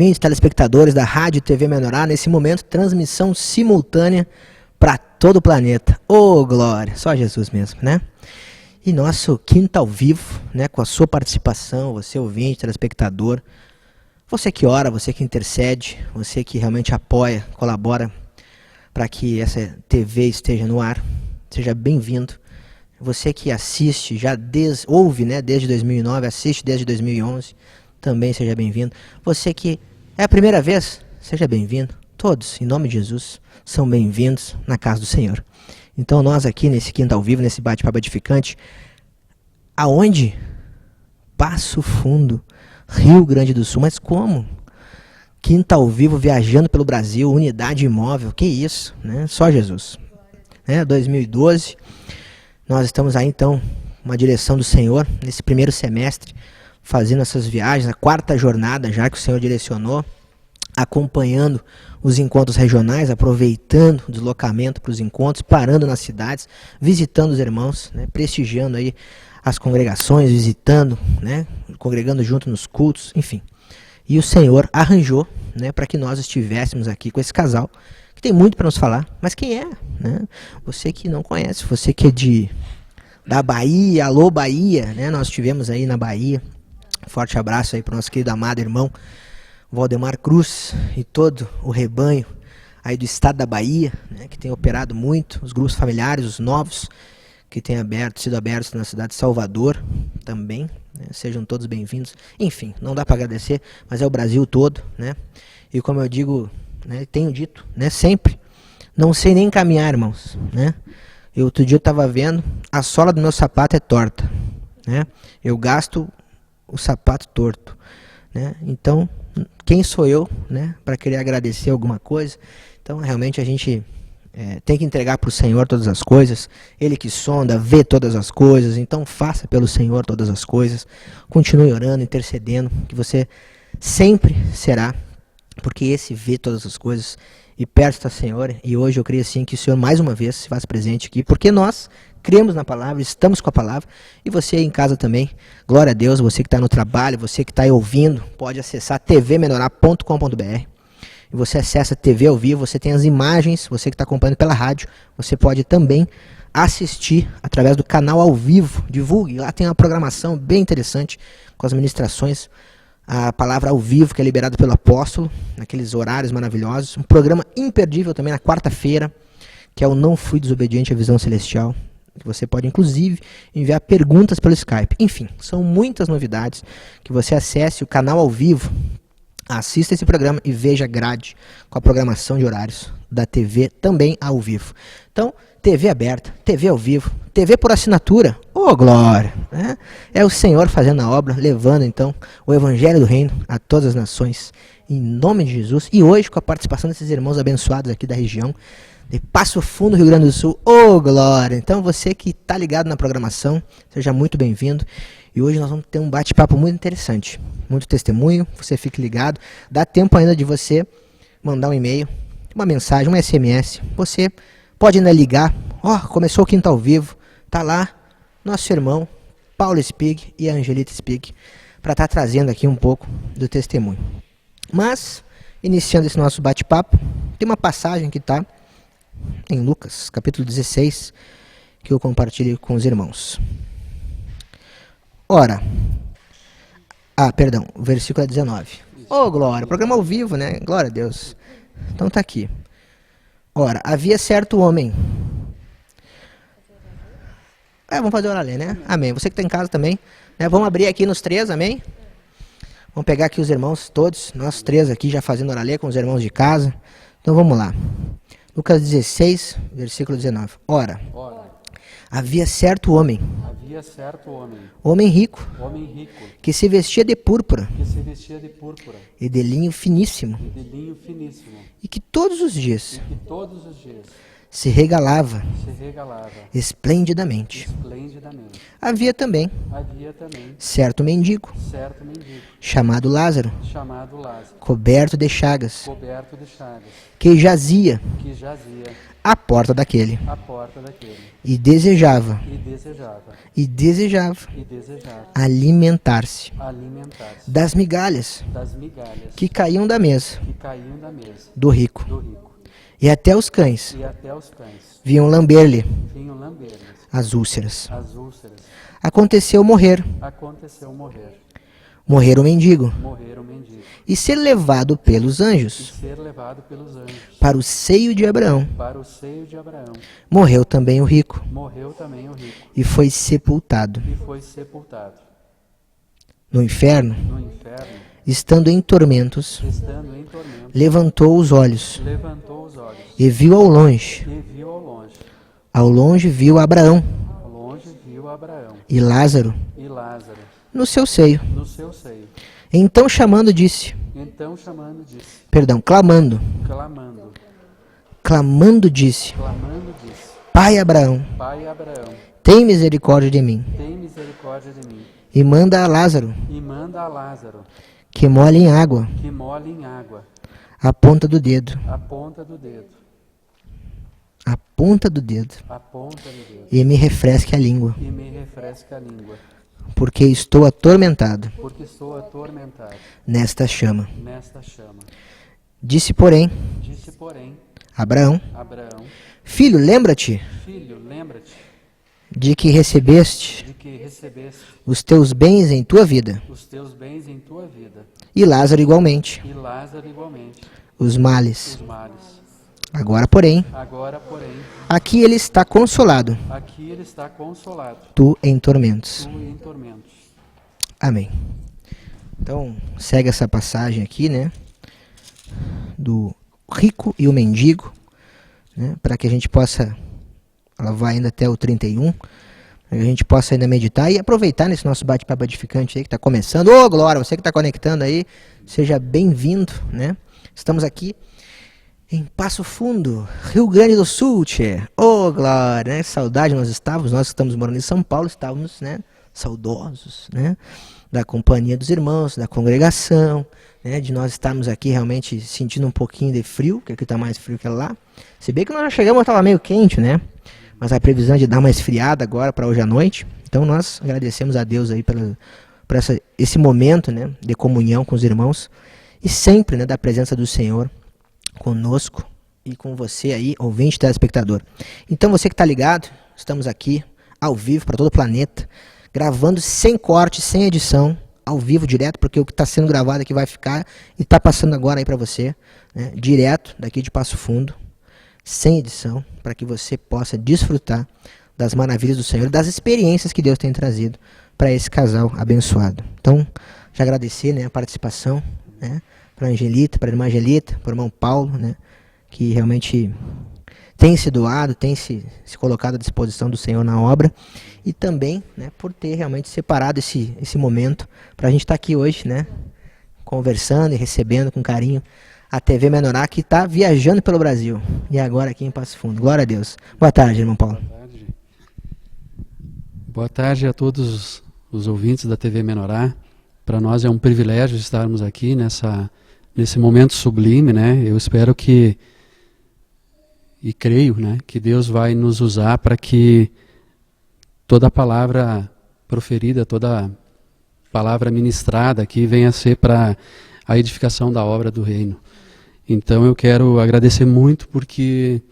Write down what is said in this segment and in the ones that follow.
ouvintes, telespectadores da Rádio e TV Menorá, nesse momento, transmissão simultânea para todo o planeta. Ô, glória! Só Jesus mesmo, né? E nosso quinto ao vivo, né, com a sua participação, você ouvinte, telespectador, você que ora, você que intercede, você que realmente apoia, colabora para que essa TV esteja no ar, seja bem-vindo. Você que assiste, ouve, né, desde 2009, assiste desde 2011, também seja bem-vindo. Você que é a primeira vez, seja bem-vindo. Todos, em nome de Jesus, são bem-vindos na casa do Senhor. Então nós aqui nesse quinto ao vivo, nesse bate-papo edificante, aonde? Passo Fundo, Rio Grande do Sul. Mas como? Quinta ao vivo, viajando pelo Brasil, unidade imóvel, que isso, né? Só Jesus. 2012, nós estamos aí então, uma direção do Senhor, nesse primeiro semestre, fazendo essas viagens, a quarta jornada já que o Senhor direcionou, acompanhando os encontros regionais, aproveitando o deslocamento para os encontros, parando nas cidades, visitando os irmãos, né? Prestigiando aí as congregações, visitando, né? Congregando junto nos cultos, enfim. E o Senhor arranjou, né, para que nós estivéssemos aqui com esse casal, que tem muito para nos falar, mas quem é? Né? Você que não conhece, você que é da Bahia, alô Bahia, né? Nós estivemos aí na Bahia, forte abraço aí para o nosso querido amado irmão Valdemar Cruz e todo o rebanho aí do estado da Bahia, né, que tem operado muito, os grupos familiares, os novos, que têm sido abertos na cidade de Salvador também, né, sejam todos bem-vindos. Enfim, não dá para agradecer, mas é o Brasil todo, né? E como eu digo, né, tenho dito, né, sempre, não sei nem caminhar, irmãos, né? Outro dia eu estava vendo, a sola do meu sapato é torta, né? Eu gasto o sapato torto, né? Então, quem sou eu, né, para querer agradecer alguma coisa? Então, realmente a gente tem que entregar para o Senhor todas as coisas. Ele que sonda, vê todas as coisas. Então, faça pelo Senhor todas as coisas. Continue orando, intercedendo, que você sempre será, porque esse vê todas as coisas. E perto está o Senhor. E hoje eu creio assim que o Senhor mais uma vez se faz presente aqui, porque nós cremos na palavra, estamos com a palavra, e você aí em casa também, glória a Deus, você que está no trabalho, você que está aí ouvindo, pode acessar tvmenorá.com.br, e você acessa a TV ao vivo, você tem as imagens, você que está acompanhando pela rádio, você pode também assistir através do canal ao vivo, divulgue, lá tem uma programação bem interessante, com as ministrações, a palavra ao vivo, que é liberada pelo apóstolo, naqueles horários maravilhosos, um programa imperdível também na quarta-feira, que é o Não Fui Desobediente à Visão Celestial, que você pode, inclusive, enviar perguntas pelo Skype. Enfim, são muitas novidades, que você acesse o canal ao vivo, assista esse programa e veja a grade com a programação de horários da TV também ao vivo. Então, TV aberta, TV ao vivo, TV por assinatura, ô glória! Né? É o Senhor fazendo a obra, levando então o Evangelho do Reino a todas as nações, em nome de Jesus. E hoje com a participação desses irmãos abençoados aqui da região, de Passo Fundo, Rio Grande do Sul, ô glória! Então você que está ligado na programação, seja muito bem-vindo. E hoje nós vamos ter um bate-papo muito interessante, muito testemunho, você fique ligado. Dá tempo ainda de você mandar um e-mail, uma mensagem, um SMS. Você pode ainda ligar, começou o quinto ao vivo, tá lá nosso irmão Paulo Spig e a Angelita Spig, para estar trazendo aqui um pouco do testemunho. Mas, iniciando esse nosso bate-papo, tem uma passagem que está em Lucas, capítulo 16, que eu compartilho com os irmãos. Ora, o versículo é 19. Ô, glória, programa ao vivo, né? Glória a Deus. Então tá aqui. Ora, havia certo homem. Vamos fazer oralê, né? Amém. Você que está em casa também, né? Vamos abrir aqui nos 3, amém? Vamos pegar aqui os irmãos todos, nós 3 aqui já fazendo oralê com os irmãos de casa. Então vamos lá. Lucas 16, versículo 19. Ora, havia certo homem, homem rico, que se vestia de púrpura, e de linho finíssimo, e que todos os dias se regalava se regalava esplendidamente. esplendidamente. Havia também Havia também certo mendigo, certo mendigo, chamado Lázaro, chamado Lázaro, coberto de chagas, coberto de chagas, que jazia que jazia à porta daquele, à porta daquele, e desejava, e desejava, e desejava e desejava alimentar-se alimentar-se das migalhas das migalhas que caíam da mesa que caíam da mesa do rico. do rico, E até os cães e até os cães vinham lamber-lhe vinham lamber-lhes as úlceras. as úlceras. Aconteceu morrer Aconteceu o mendigo, morrer o mendigo, e ser levado pelos e anjos ser levado pelos anjos para o seio de Abraão. para o seio de Abraão. Morreu também o rico, Morreu também o rico, e foi sepultado. e foi sepultado. No inferno, No inferno, estando em tormentos, estando em tormento, levantou os olhos levantou os olhos e viu ao longe. e viu ao longe. Ao longe viu Abraão Ao longe viu Abraão e Lázaro e Lázaro no seu seio. no seu seio. Então chamando disse, Então clamando disse, disse, Pai Abraão, Pai Abraão, tem misericórdia de mim, tem misericórdia de mim, e manda a Lázaro e manda a Lázaro que molhe em água que molhe em água a ponta do dedo, a ponta do dedo, a ponta do dedo, a ponta do dedo, e me refresque a língua, e me refresca a língua, porque estou atormentado porque estou atormentado nesta chama. nesta chama. Disse, porém, Disse, porém, Abraão, Abraão, filho, lembra-te filho, lembra-te de que recebeste de que recebeste os teus bens em tua vida, os teus bens em tua vida, e Lázaro igualmente, e Lázaro igualmente os males. os males. Agora, porém, Agora, porém, aqui ele está consolado, aqui ele está consolado, tu em tormentos. tu em tormentos. Amém. Então, segue essa passagem aqui, né? Do rico e o mendigo, né? Para que a gente possa, ela vai ainda até o 31, para que a gente possa ainda meditar e aproveitar nesse nosso bate-papo edificante aí que está começando. Ô, Glória, você que está conectando aí, seja bem-vindo, né? Estamos aqui em Passo Fundo, Rio Grande do Sul, tchê. Ô, Glória, né? Saudade nós estávamos, nós que estamos morando em São Paulo, estávamos, né? Saudosos, né? Da companhia dos irmãos, da congregação, né? De nós estarmos aqui realmente sentindo um pouquinho de frio, que aqui está mais frio que lá. Se bem que nós já chegamos, estava meio quente, né? Mas a previsão é de dar uma esfriada agora para hoje à noite. Então nós agradecemos a Deus aí por esse momento, né? De comunhão com os irmãos e sempre, né? Da presença do Senhor conosco e com você aí, ouvinte, telespectador. Então você que está ligado, estamos aqui ao vivo para todo o planeta, gravando sem corte, sem edição, ao vivo, direto, porque o que está sendo gravado aqui vai ficar e está passando agora aí para você, né, direto daqui de Passo Fundo, sem edição, para que você possa desfrutar das maravilhas do Senhor, das experiências que Deus tem trazido para esse casal abençoado. Então, já agradecer, né, a participação, né, para a Angelita, para a irmã Angelita, para o irmão Paulo, né, que realmente tem se doado, tem se colocado à disposição do Senhor na obra, e também, né, por ter realmente separado esse momento para a gente estar aqui hoje, né, conversando e recebendo com carinho a TV Menorá, que está viajando pelo Brasil, e agora aqui em Passo Fundo. Glória a Deus. Boa tarde, irmão Paulo. Boa tarde. Boa tarde a todos os ouvintes da TV Menorá. Para nós é um privilégio estarmos aqui nesse momento sublime, né? Eu espero que e creio, né, que Deus vai nos usar para que toda palavra proferida, toda palavra ministrada aqui venha a ser para a edificação da obra do reino. Então eu quero agradecer muito porque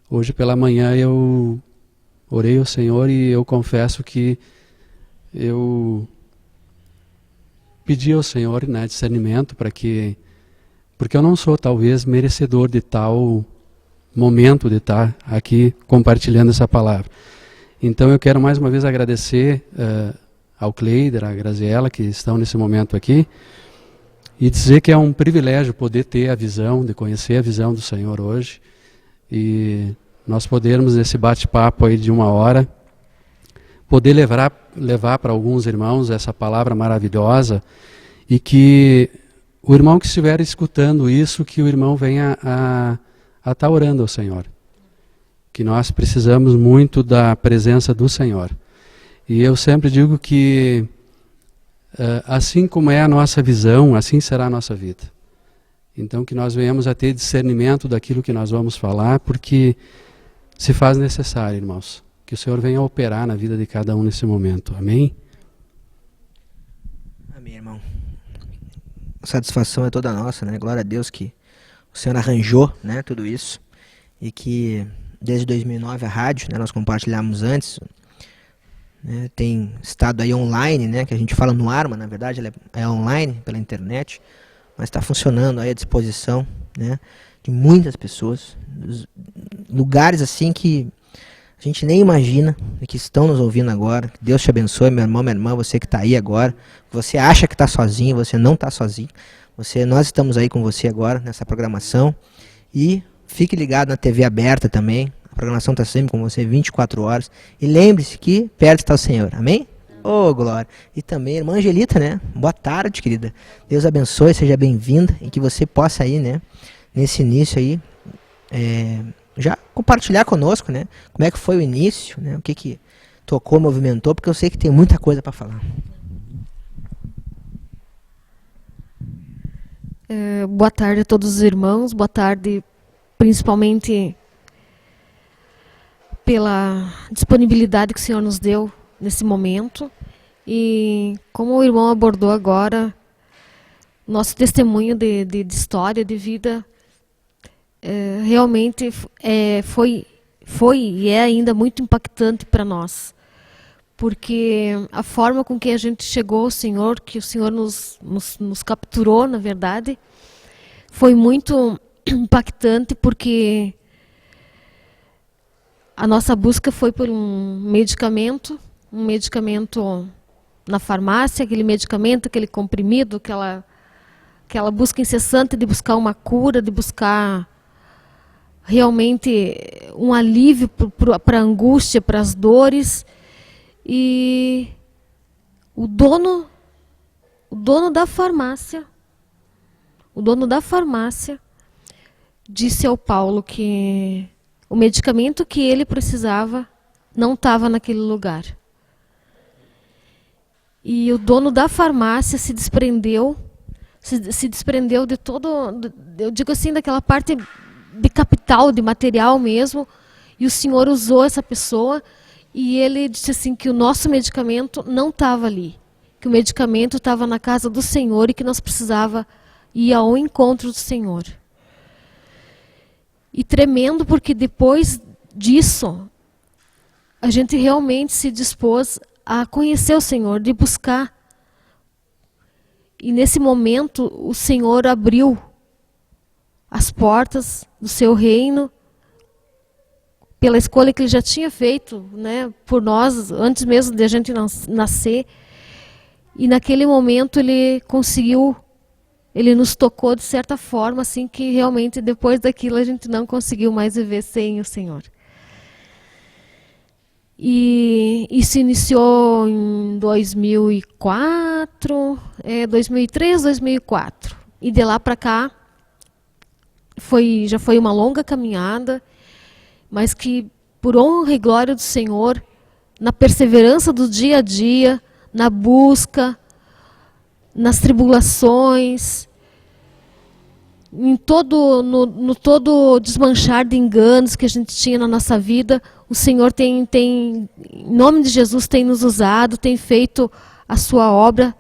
hoje pela manhã eu orei ao Senhor e eu confesso que eu pedi ao Senhor, né, discernimento porque eu não sou talvez merecedor de tal momento de estar aqui compartilhando essa palavra. Então eu quero mais uma vez agradecer ao Cleider, à Graziela, que estão nesse momento aqui, e dizer que é um privilégio poder ter a visão, de conhecer a visão do Senhor hoje, e nós podermos nesse bate-papo aí de 1 hora, poder levar para alguns irmãos essa palavra maravilhosa, e que o irmão que estiver escutando isso, que o irmão venha a estar orando ao Senhor. que nós precisamos muito da presença do Senhor. E eu sempre digo que assim como é a nossa visão, assim será a nossa vida. Então que nós venhamos a ter discernimento daquilo que nós vamos falar, porque se faz necessário, irmãos, que o Senhor venha operar na vida de cada um nesse momento. Amém? Amém, irmão. A satisfação é toda nossa, né? Glória a Deus que o Senhor arranjou, né, tudo isso. E que desde 2009 a rádio, né, nós compartilhamos antes, né, tem estado aí online, né, que a gente fala no ar, mas na verdade ela é online pela internet, mas está funcionando aí à disposição, né, de muitas pessoas, lugares assim que a gente nem imagina, que estão nos ouvindo agora. Que Deus te abençoe, meu irmão, minha irmã, você que está aí agora. Você acha que está sozinho, você não está sozinho. Nós estamos aí com você agora nessa programação. E fique ligado na TV aberta também. A programação está sempre com você 24 horas. E lembre-se que perto está o Senhor. Amém? Oh, glória. E também, irmã Angelita, né? Boa tarde, querida. Deus abençoe, seja bem-vinda. E que você possa aí, né? Nesse início aí, já compartilhar conosco, né? Como é que foi o início, né? O que tocou, movimentou, porque eu sei que tem muita coisa para falar. Boa tarde a todos os irmãos, boa tarde principalmente pela disponibilidade que o Senhor nos deu nesse momento. E como o irmão abordou agora, nosso testemunho de história, de vida, realmente foi e é ainda muito impactante para nós. Porque a forma com que a gente chegou ao Senhor, que o Senhor nos capturou, na verdade, foi muito impactante, porque a nossa busca foi por um medicamento na farmácia, aquele comprimido, aquela busca incessante de buscar uma cura, de buscar realmente um alívio para a angústia, para as dores. E o dono da farmácia disse ao Paulo que o medicamento que ele precisava não estava naquele lugar. E o dono da farmácia se desprendeu de todo, eu digo assim, daquela parte de capital, de material mesmo, e o Senhor usou essa pessoa. E ele disse assim que o nosso medicamento não estava ali, que o medicamento estava na casa do Senhor e que nós precisava ir ao encontro do Senhor. E tremendo, porque depois disso, a gente realmente se dispôs a conhecer o Senhor, de buscar. E nesse momento o Senhor abriu as portas do seu reino, pela escolha que ele já tinha feito, né, por nós, antes mesmo de a gente nascer. E naquele momento ele nos tocou de certa forma, assim, que realmente depois daquilo a gente não conseguiu mais viver sem o Senhor. E isso iniciou em 2004, 2003, 2004. E de lá para cá já foi uma longa caminhada, mas que, por honra e glória do Senhor, na perseverança do dia a dia, na busca, nas tribulações, no todo desmanchar de enganos que a gente tinha na nossa vida, o Senhor tem, em nome de Jesus, tem nos usado, tem feito a sua obra,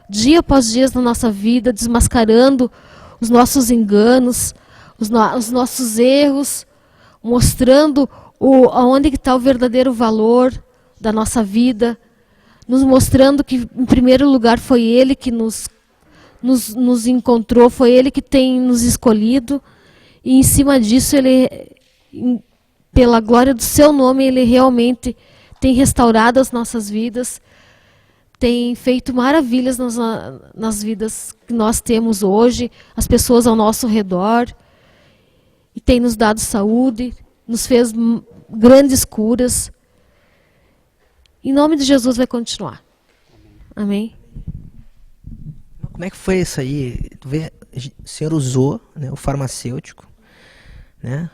dia após dia na nossa vida, desmascarando os nossos enganos, os nossos erros, mostrando aonde está o verdadeiro valor da nossa vida, nos mostrando que, em primeiro lugar, foi Ele que nos encontrou, foi Ele que tem nos escolhido, e em cima disso, pela glória do Seu nome, Ele realmente tem restaurado as nossas vidas, tem feito maravilhas nas vidas que nós temos hoje, as pessoas ao nosso redor, e tem nos dado saúde, nos fez grandes curas. Em nome de Jesus vai continuar. Amém? Como é que foi isso aí? Tu vê, o Senhor usou, né, o farmacêutico, né,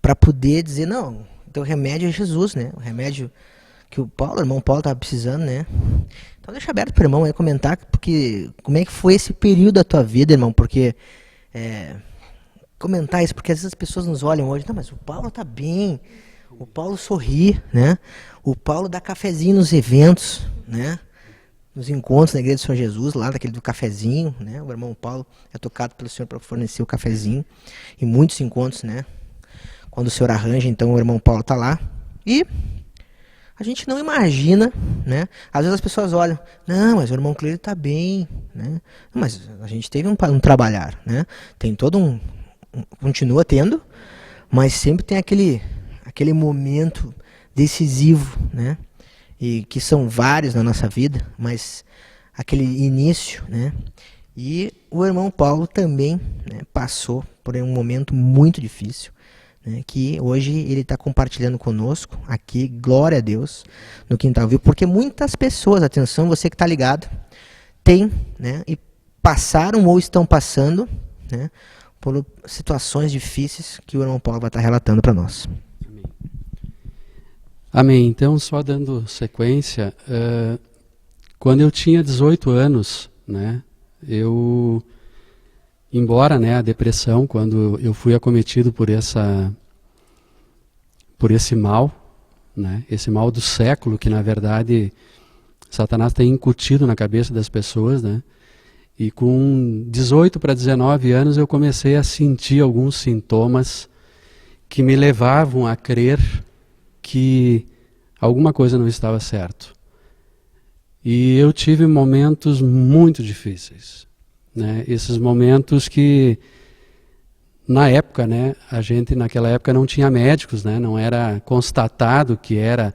para poder dizer, não, então o remédio é Jesus, né? O remédio que o irmão Paulo estava precisando, né? Então deixa aberto para o irmão aí comentar, porque como é que foi esse período da tua vida, irmão? Porque comentar isso, porque às vezes as pessoas nos olham hoje, não, mas o Paulo tá bem, o Paulo sorri, né? O Paulo dá cafezinho nos eventos, né? Nos encontros na Igreja do Senhor Jesus, lá daquele do cafezinho, né? O irmão Paulo é tocado pelo Senhor para fornecer o cafezinho, e muitos encontros, né? Quando o Senhor arranja, então o irmão Paulo tá lá, e a gente não imagina, né? Às vezes as pessoas olham, não, mas o irmão Cleide tá bem, né? Mas a gente teve um trabalhar, né? Tem todo continua tendo, mas sempre tem aquele momento decisivo, né? E que são vários na nossa vida, mas aquele início, né? E o irmão Paulo também, né, passou por um momento muito difícil, né, que hoje ele está compartilhando conosco aqui, glória a Deus, no Quintal Vivo, porque muitas pessoas, atenção, você que está ligado, tem, né, e passaram ou estão passando, né, por situações difíceis que o irmão Paulo vai estar relatando para nós. Amém. Então, só dando sequência, quando eu tinha 18 anos, né, embora, né, a depressão, quando eu fui acometido por esse mal, né, esse mal do século, que na verdade Satanás tem incutido na cabeça das pessoas, né, e com 18 para 19 anos eu comecei a sentir alguns sintomas que me levavam a crer que alguma coisa não estava certo. E eu tive momentos muito difíceis, né? Esses momentos que, na época, né, a gente naquela época não tinha médicos, né? Não era constatado que era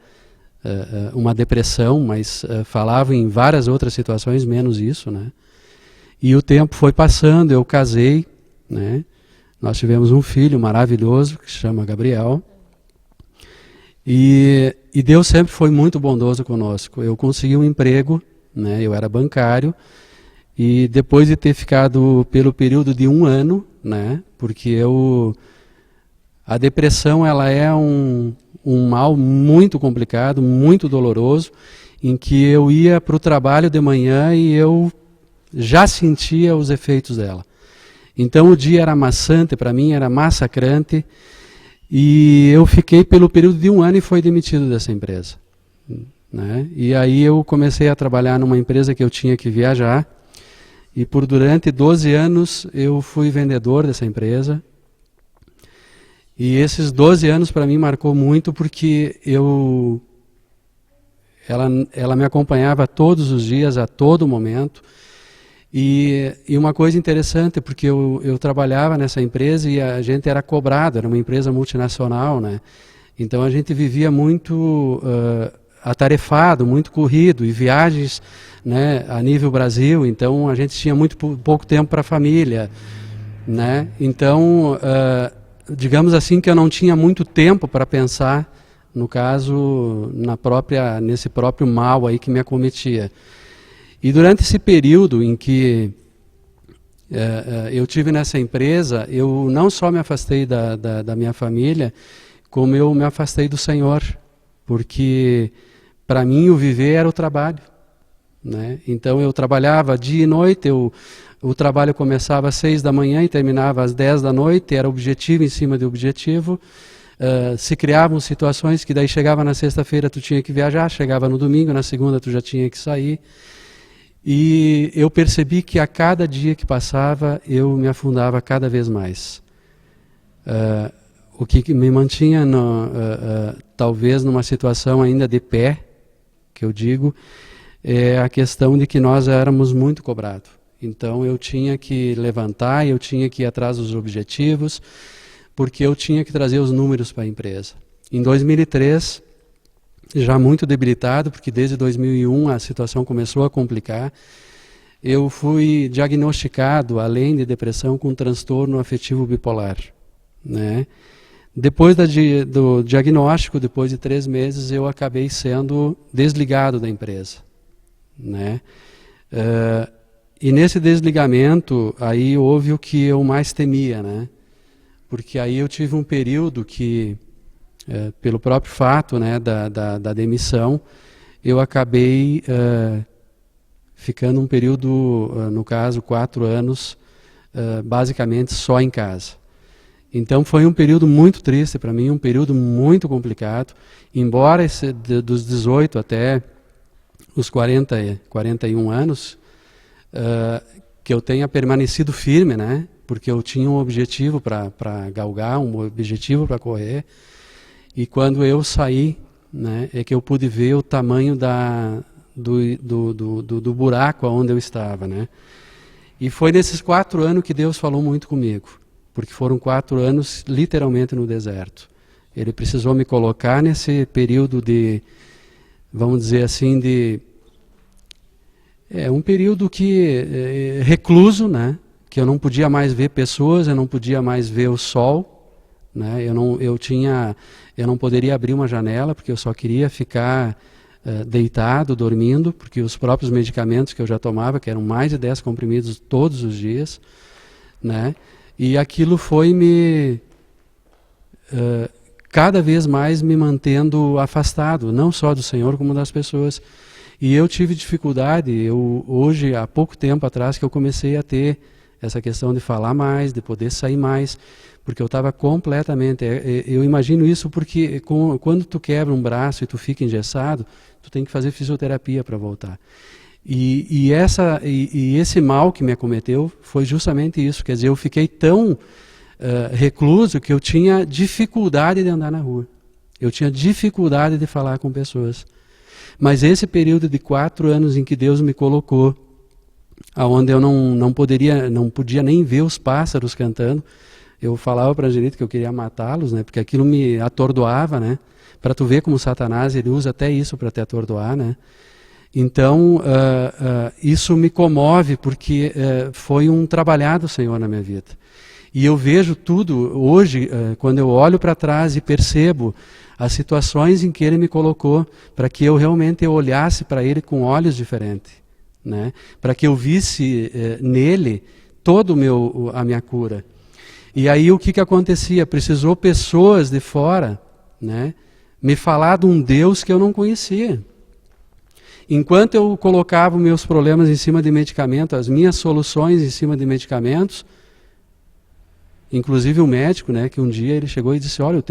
uma depressão, mas falavam em várias outras situações, menos isso, né? E o tempo foi passando, eu casei, né? Nós tivemos um filho maravilhoso, que se chama Gabriel. E Deus sempre foi muito bondoso conosco. Eu consegui um emprego, né? Eu era bancário, e depois de ter ficado pelo período de 1 ano, né? Porque a depressão ela é um mal muito complicado, muito doloroso, em que eu ia para o trabalho de manhã e eu já sentia os efeitos dela. Então o dia era maçante para mim, era massacrante. E eu fiquei pelo período de 1 ano e fui demitido dessa empresa, né? E aí eu comecei a trabalhar numa empresa que eu tinha que viajar, e durante 12 anos eu fui vendedor dessa empresa. E esses 12 anos para mim marcou muito porque ela me acompanhava todos os dias, a todo momento. E uma coisa interessante, porque eu trabalhava nessa empresa e a gente era cobrado, era uma empresa multinacional, né? Então a gente vivia muito atarefado, muito corrido, e viagens, né, a nível Brasil, então a gente tinha muito pouco tempo para a família, né? Então, digamos assim que eu não tinha muito tempo para pensar, no caso, nesse próprio mal aí que me acometia. E durante esse período em que eu tive nessa empresa, eu não só me afastei da minha família, como eu me afastei do Senhor, porque para mim o viver era o trabalho, né? Então eu trabalhava dia e noite, o trabalho começava às 6 da manhã e terminava às 10 da noite, era objetivo em cima de objetivo. Se criavam situações que daí chegava na sexta-feira tu tinha que viajar, chegava no domingo, na segunda tu já tinha que sair. E eu percebi que a cada dia que passava, eu me afundava cada vez mais. O que me mantinha, talvez, numa situação ainda de pé, que eu digo, é a questão de que nós éramos muito cobrados. Então eu tinha que levantar, eu tinha que ir atrás dos objetivos, porque eu tinha que trazer os números para a empresa. Em 2003... já muito debilitado, porque desde 2001 a situação começou a complicar, eu fui diagnosticado, além de depressão, com transtorno afetivo bipolar, né? Depois do diagnóstico, depois de 3 meses, eu acabei sendo desligado da empresa, né? E nesse desligamento, aí houve o que eu mais temia, né? porque aí eu tive um período que, pelo próprio fato, né, da demissão, eu acabei ficando um período, no caso 4 anos, basicamente só em casa. Então foi um período muito triste para mim, um período muito complicado, embora dos 18 até os 41 anos, que eu tenha permanecido firme, né? Porque eu tinha um objetivo para galgar, um objetivo para correr, e quando eu saí, né, é que eu pude ver o tamanho do buraco onde eu estava, né? E foi nesses 4 anos que Deus falou muito comigo, porque foram 4 anos literalmente no deserto. Ele precisou me colocar nesse período de, vamos dizer assim, um período que recluso, né? Que eu não podia mais ver pessoas, eu não podia mais ver o sol, né? Eu não poderia abrir uma janela porque eu só queria ficar deitado, dormindo, porque os próprios medicamentos que eu já tomava, que eram mais de 10 comprimidos todos os dias, né? E aquilo foi cada vez mais me mantendo afastado, não só do Senhor, como das pessoas. E eu tive dificuldade, hoje, há pouco tempo atrás, que eu comecei a ter essa questão de falar mais, de poder sair mais, porque eu estava completamente... Eu imagino isso porque quando tu quebra um braço e tu fica engessado, tu tem que fazer fisioterapia para voltar. E esse mal que me acometeu foi justamente isso, quer dizer, eu fiquei tão recluso que eu tinha dificuldade de andar na rua. Eu tinha dificuldade de falar com pessoas. Mas esse período de 4 anos em que Deus me colocou, aonde eu não podia nem ver os pássaros cantando, eu falava para a Angelita que eu queria matá-los, né? Porque aquilo me atordoava, né? Para tu ver como Satanás ele usa até isso para te atordoar, né? Então isso me comove porque foi um trabalhar do Senhor na minha vida. E eu vejo tudo hoje, quando eu olho para trás e percebo as situações em que Ele me colocou, para que eu realmente olhasse para Ele com olhos diferentes, né? Para que eu visse nele toda a minha cura. E aí o que acontecia? Precisou pessoas de fora, né, me falar de um Deus que eu não conhecia. Enquanto eu colocava meus problemas em cima de medicamento, as minhas soluções em cima de medicamentos, inclusive o médico, né, que um dia ele chegou e disse, olha,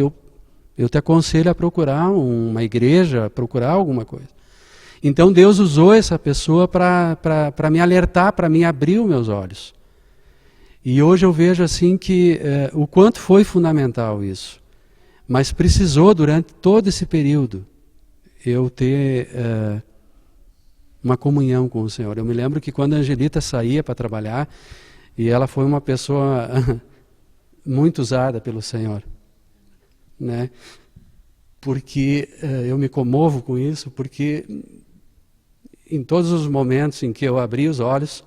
eu te aconselho a procurar uma igreja, procurar alguma coisa. Então Deus usou essa pessoa para me alertar, para me abrir os meus olhos. E hoje eu vejo assim que o quanto foi fundamental isso. Mas precisou, durante todo esse período, eu ter uma comunhão com o Senhor. Eu me lembro que quando a Angelita saía para trabalhar, e ela foi uma pessoa muito usada pelo Senhor, né? Porque eu me comovo com isso, porque em todos os momentos em que eu abri os olhos,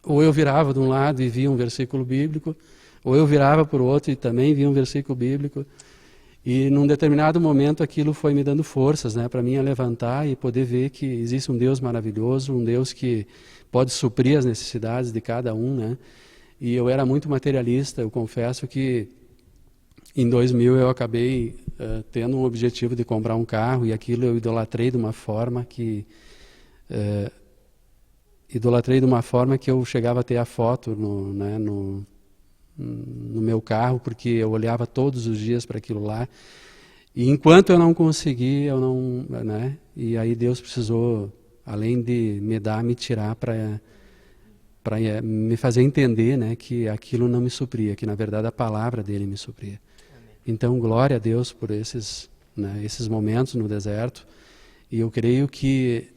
ou eu virava de um lado e via um versículo bíblico, ou eu virava para o outro e também via um versículo bíblico, e num determinado momento aquilo foi me dando forças, né, para mim levantar e poder ver que existe um Deus maravilhoso, um Deus que pode suprir as necessidades de cada um, né? E eu era muito materialista, eu confesso que em 2000 eu acabei tendo um objetivo de comprar um carro, e aquilo eu idolatrei de uma forma que eu chegava a ter a foto no meu carro, porque eu olhava todos os dias para aquilo lá, e enquanto eu não consegui, né? E aí Deus precisou, além de me tirar para me fazer entender, né, que aquilo não me supria, que na verdade a palavra dele me supria. Então, glória a Deus por esses momentos no deserto, e eu creio que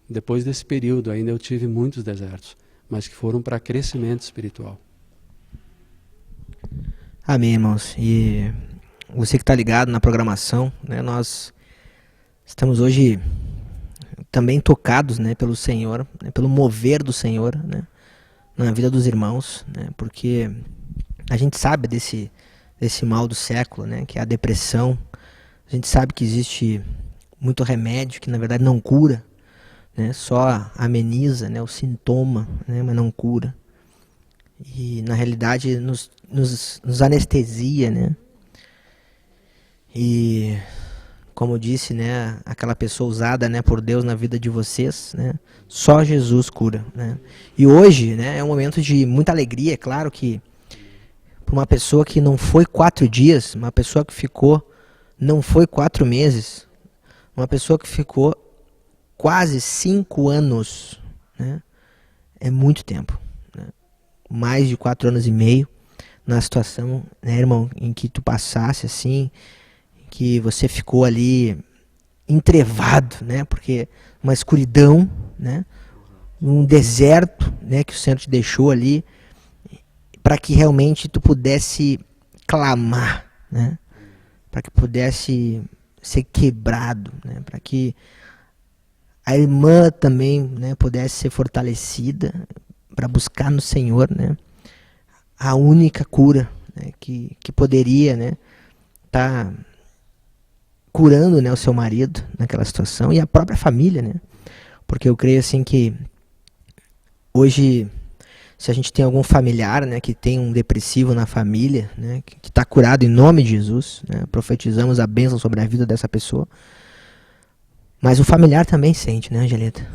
depois desse período ainda eu tive muitos desertos, mas que foram para crescimento espiritual. Amém, irmãos. E você que está ligado na programação, né, nós estamos hoje também tocados, né, pelo Senhor, né, pelo mover do Senhor, né, na vida dos irmãos, né, porque a gente sabe desse mal do século, né, que é a depressão. A gente sabe que existe muito remédio que na verdade não cura, né, só ameniza, né, o sintoma, né, mas não cura. e na realidade nos anestesia, né? E como disse, né, aquela pessoa usada, né, por Deus na vida de vocês, né, só Jesus cura, né? E hoje, né, é um momento de muita alegria, é claro que para uma pessoa que não foi 4 dias, uma pessoa que ficou, não foi 4 meses, uma pessoa que ficou quase 5 anos, né, é muito tempo, né? Mais de 4 anos e meio na situação, né, irmão, em que tu passasse assim, que você ficou ali entrevado, né? Porque uma escuridão, né? Um deserto, né? Que o Senhor te deixou ali para que realmente tu pudesse clamar, né? Para que pudesse ser quebrado, né? Para que a irmã também, né, pudesse ser fortalecida para buscar no Senhor, né, a única cura, né, que poderia, né, tá curando, né, o seu marido naquela situação e a própria família, né? Porque eu creio assim que hoje, se a gente tem algum familiar, né, que tem um depressivo na família, né, que está curado em nome de Jesus, né, profetizamos a bênção sobre a vida dessa pessoa. Mas o familiar também sente, né, Angelita?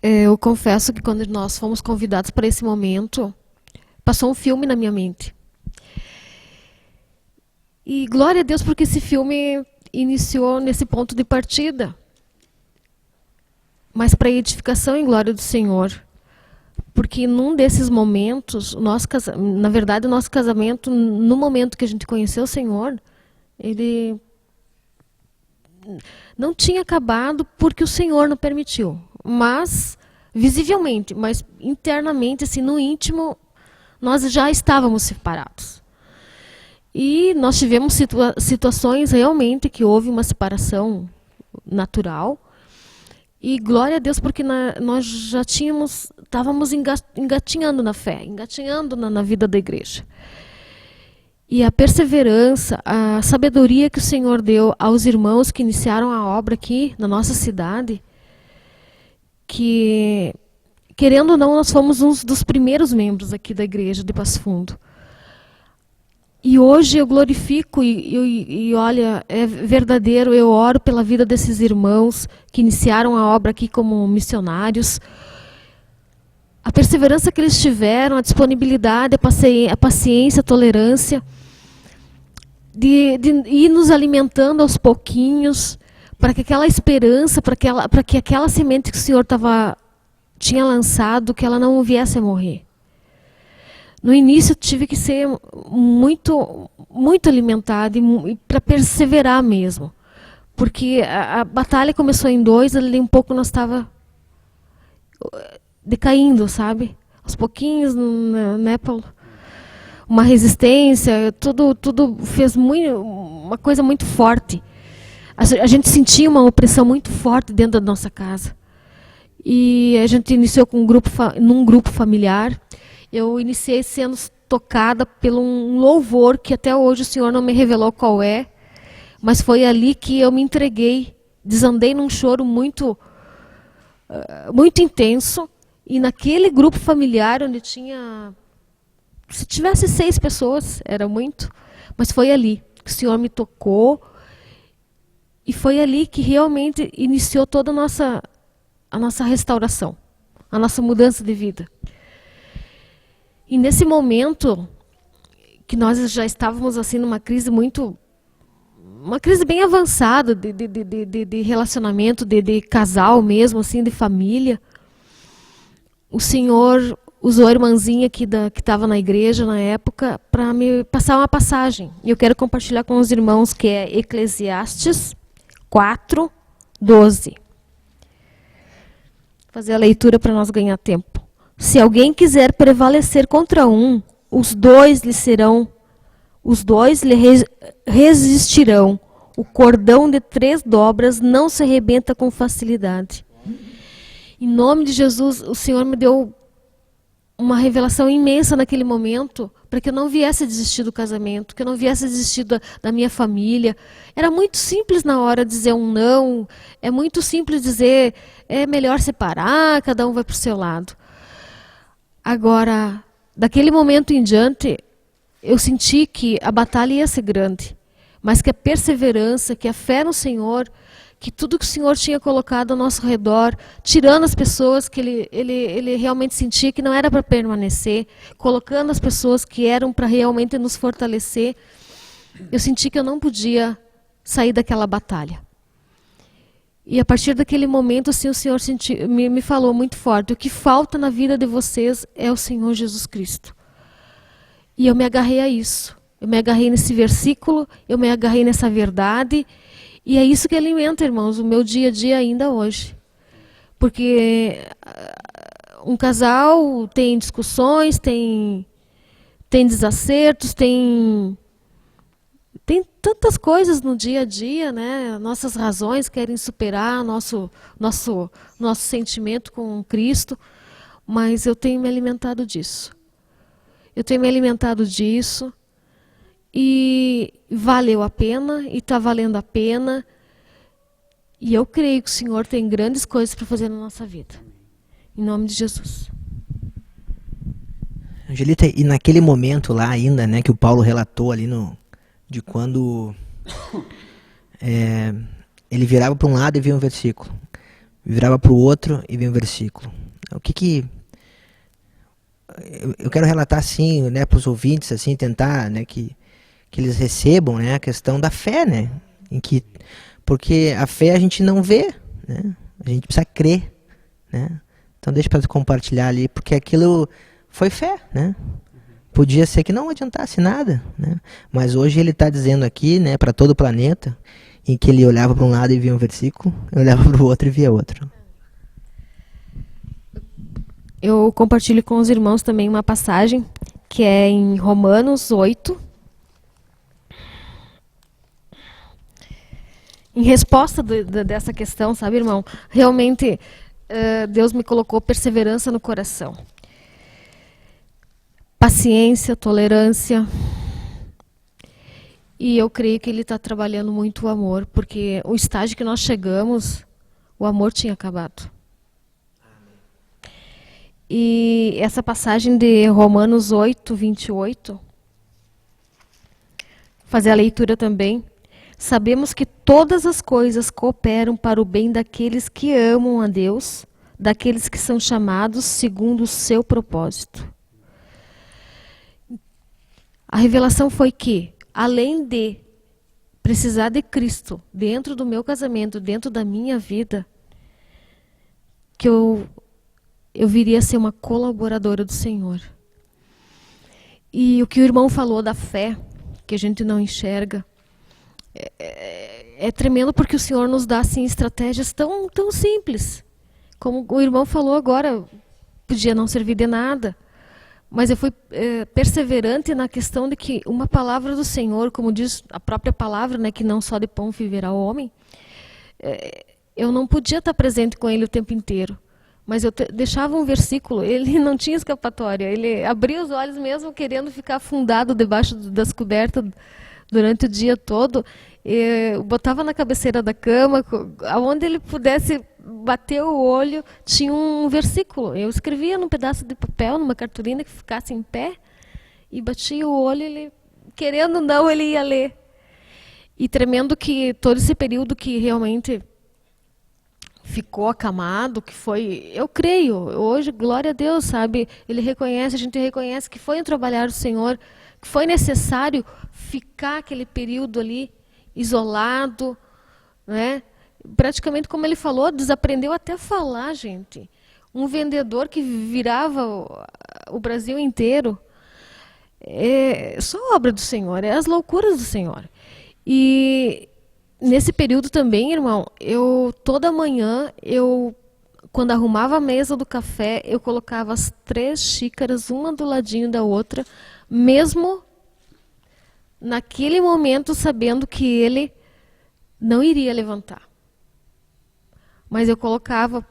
Eu confesso que quando nós fomos convidados para esse momento, passou um filme na minha mente. E glória a Deus porque esse filme iniciou nesse ponto de partida. Mas para edificação e glória do Senhor. Porque num desses momentos, na verdade o nosso casamento, no momento que a gente conheceu o Senhor, ele não tinha acabado porque o Senhor não permitiu. Mas, visivelmente, mas internamente, assim, no íntimo, nós já estávamos separados. E nós tivemos situações realmente que houve uma separação natural. E glória a Deus porque nós já estávamos engatinhando na fé, engatinhando na vida da igreja. E a perseverança, a sabedoria que o Senhor deu aos irmãos que iniciaram a obra aqui na nossa cidade, que, querendo ou não, nós fomos uns dos primeiros membros aqui da igreja de Passo Fundo. E hoje eu glorifico e olha, é verdadeiro, eu oro pela vida desses irmãos que iniciaram a obra aqui como missionários. A perseverança que eles tiveram, a disponibilidade, a paciência, a tolerância, de ir nos alimentando aos pouquinhos, para que aquela esperança, para que aquela semente que o Senhor tinha lançado, que ela não viesse a morrer. No início eu tive que ser muito, muito alimentada e para perseverar mesmo. Porque a batalha começou em 2, ali um pouco nós estava decaindo, sabe? Aos pouquinhos, né, Paulo? Uma resistência, tudo fez uma coisa muito forte. A gente sentia uma opressão muito forte dentro da nossa casa. E a gente iniciou com num grupo familiar. Eu iniciei sendo tocada por um louvor que até hoje o Senhor não me revelou qual é, mas foi ali que eu me entreguei, desandei num choro muito, muito intenso, e naquele grupo familiar onde se tivesse 6 pessoas, era muito, mas foi ali que o Senhor me tocou, e foi ali que realmente iniciou toda a nossa restauração, a nossa mudança de vida. E nesse momento, que nós já estávamos assim numa crise uma crise bem avançada de relacionamento, de casal mesmo, assim, de família, o Senhor usou a irmãzinha que estava na igreja na época para me passar uma passagem. E eu quero compartilhar com os irmãos que é Eclesiastes 4:12. Vou fazer a leitura para nós ganhar tempo. Se alguém quiser prevalecer contra os dois lhe resistirão. O cordão de 3 dobras não se arrebenta com facilidade. Em nome de Jesus, o Senhor me deu uma revelação imensa naquele momento, para que eu não viesse a desistir do casamento, que eu não viesse a desistir da minha família. Era muito simples na hora dizer um não, é muito simples dizer, é melhor separar, cada um vai para o seu lado. Agora, daquele momento em diante, eu senti que a batalha ia ser grande, mas que a perseverança, que a fé no Senhor, que tudo que o Senhor tinha colocado ao nosso redor, tirando as pessoas que ele realmente sentia que não era para permanecer, colocando as pessoas que eram para realmente nos fortalecer, eu senti que eu não podia sair daquela batalha. E a partir daquele momento, assim, o Senhor me falou muito forte, o que falta na vida de vocês é o Senhor Jesus Cristo. E eu me agarrei a isso, eu me agarrei nesse versículo, eu me agarrei nessa verdade. E é isso que alimenta, irmãos, o meu dia a dia ainda hoje. Porque um casal tem discussões, tem desacertos, tem tantas coisas no dia a dia, né? Nossas razões querem superar nosso sentimento com Cristo, mas eu tenho me alimentado disso. Eu tenho me alimentado disso. E valeu a pena, e está valendo a pena. E eu creio que o Senhor tem grandes coisas para fazer na nossa vida. Em nome de Jesus. Angelita, e naquele momento lá ainda, né, que o Paulo relatou ali de quando ele virava para um lado e via um versículo, virava para o outro e via um versículo. O que eu quero relatar assim, né, para os ouvintes, assim, tentar, né, que eles recebam, né, a questão da fé, né, porque a fé a gente não vê, né, a gente precisa crer, né. Então deixa para compartilhar ali, porque aquilo foi fé, né. Podia ser que não adiantasse nada, né, mas hoje ele está dizendo aqui, né, para todo o planeta, em que ele olhava para um lado e via um versículo, olhava para o outro e via outro. Eu compartilho com os irmãos também uma passagem que é em Romanos 8. Em resposta dessa questão, sabe, irmão? Realmente, Deus me colocou perseverança no coração. Paciência, tolerância. E eu creio que Ele está trabalhando muito o amor, porque o estágio que nós chegamos, o amor tinha acabado. E essa passagem de Romanos 8, 28, fazer a leitura também. Sabemos que todas as coisas cooperam para o bem daqueles que amam a Deus, daqueles que são chamados segundo o seu propósito. A revelação foi que, além de precisar de Cristo dentro do meu casamento, dentro da minha vida, que eu viria a ser uma colaboradora do Senhor. E o que o irmão falou da fé, que a gente não enxerga, é tremendo, porque o Senhor nos dá assim, estratégias tão simples. Como o irmão falou agora, podia não servir de nada. Mas eu fui perseverante na questão de que uma palavra do Senhor, como diz a própria palavra, né, que não só de pão viverá o homem, eu não podia estar presente com ele o tempo inteiro. Mas eu deixava um versículo, ele não tinha escapatória. Ele abria os olhos mesmo querendo ficar afundado debaixo das cobertas durante o dia todo. Eu botava na cabeceira da cama, aonde ele pudesse bater o olho, tinha um versículo. Eu escrevia num pedaço de papel, numa cartolina que ficasse em pé, e batia o olho, ele, querendo ou não, ele ia ler. E tremendo que todo esse período que realmente ficou acamado, que foi, eu creio, hoje, glória a Deus, sabe, ele reconhece, a gente reconhece que foi um trabalhar do Senhor, que foi necessário ficar aquele período ali, isolado, né? Praticamente, como ele falou, desaprendeu até a falar, gente. Um vendedor que virava o Brasil inteiro, é só obra do Senhor, é as loucuras do Senhor. E nesse período também, irmão, toda manhã, quando arrumava a mesa do café, eu colocava as 3 xícaras, uma do ladinho da outra, mesmo naquele momento sabendo que ele não iria levantar. Mas eu colocava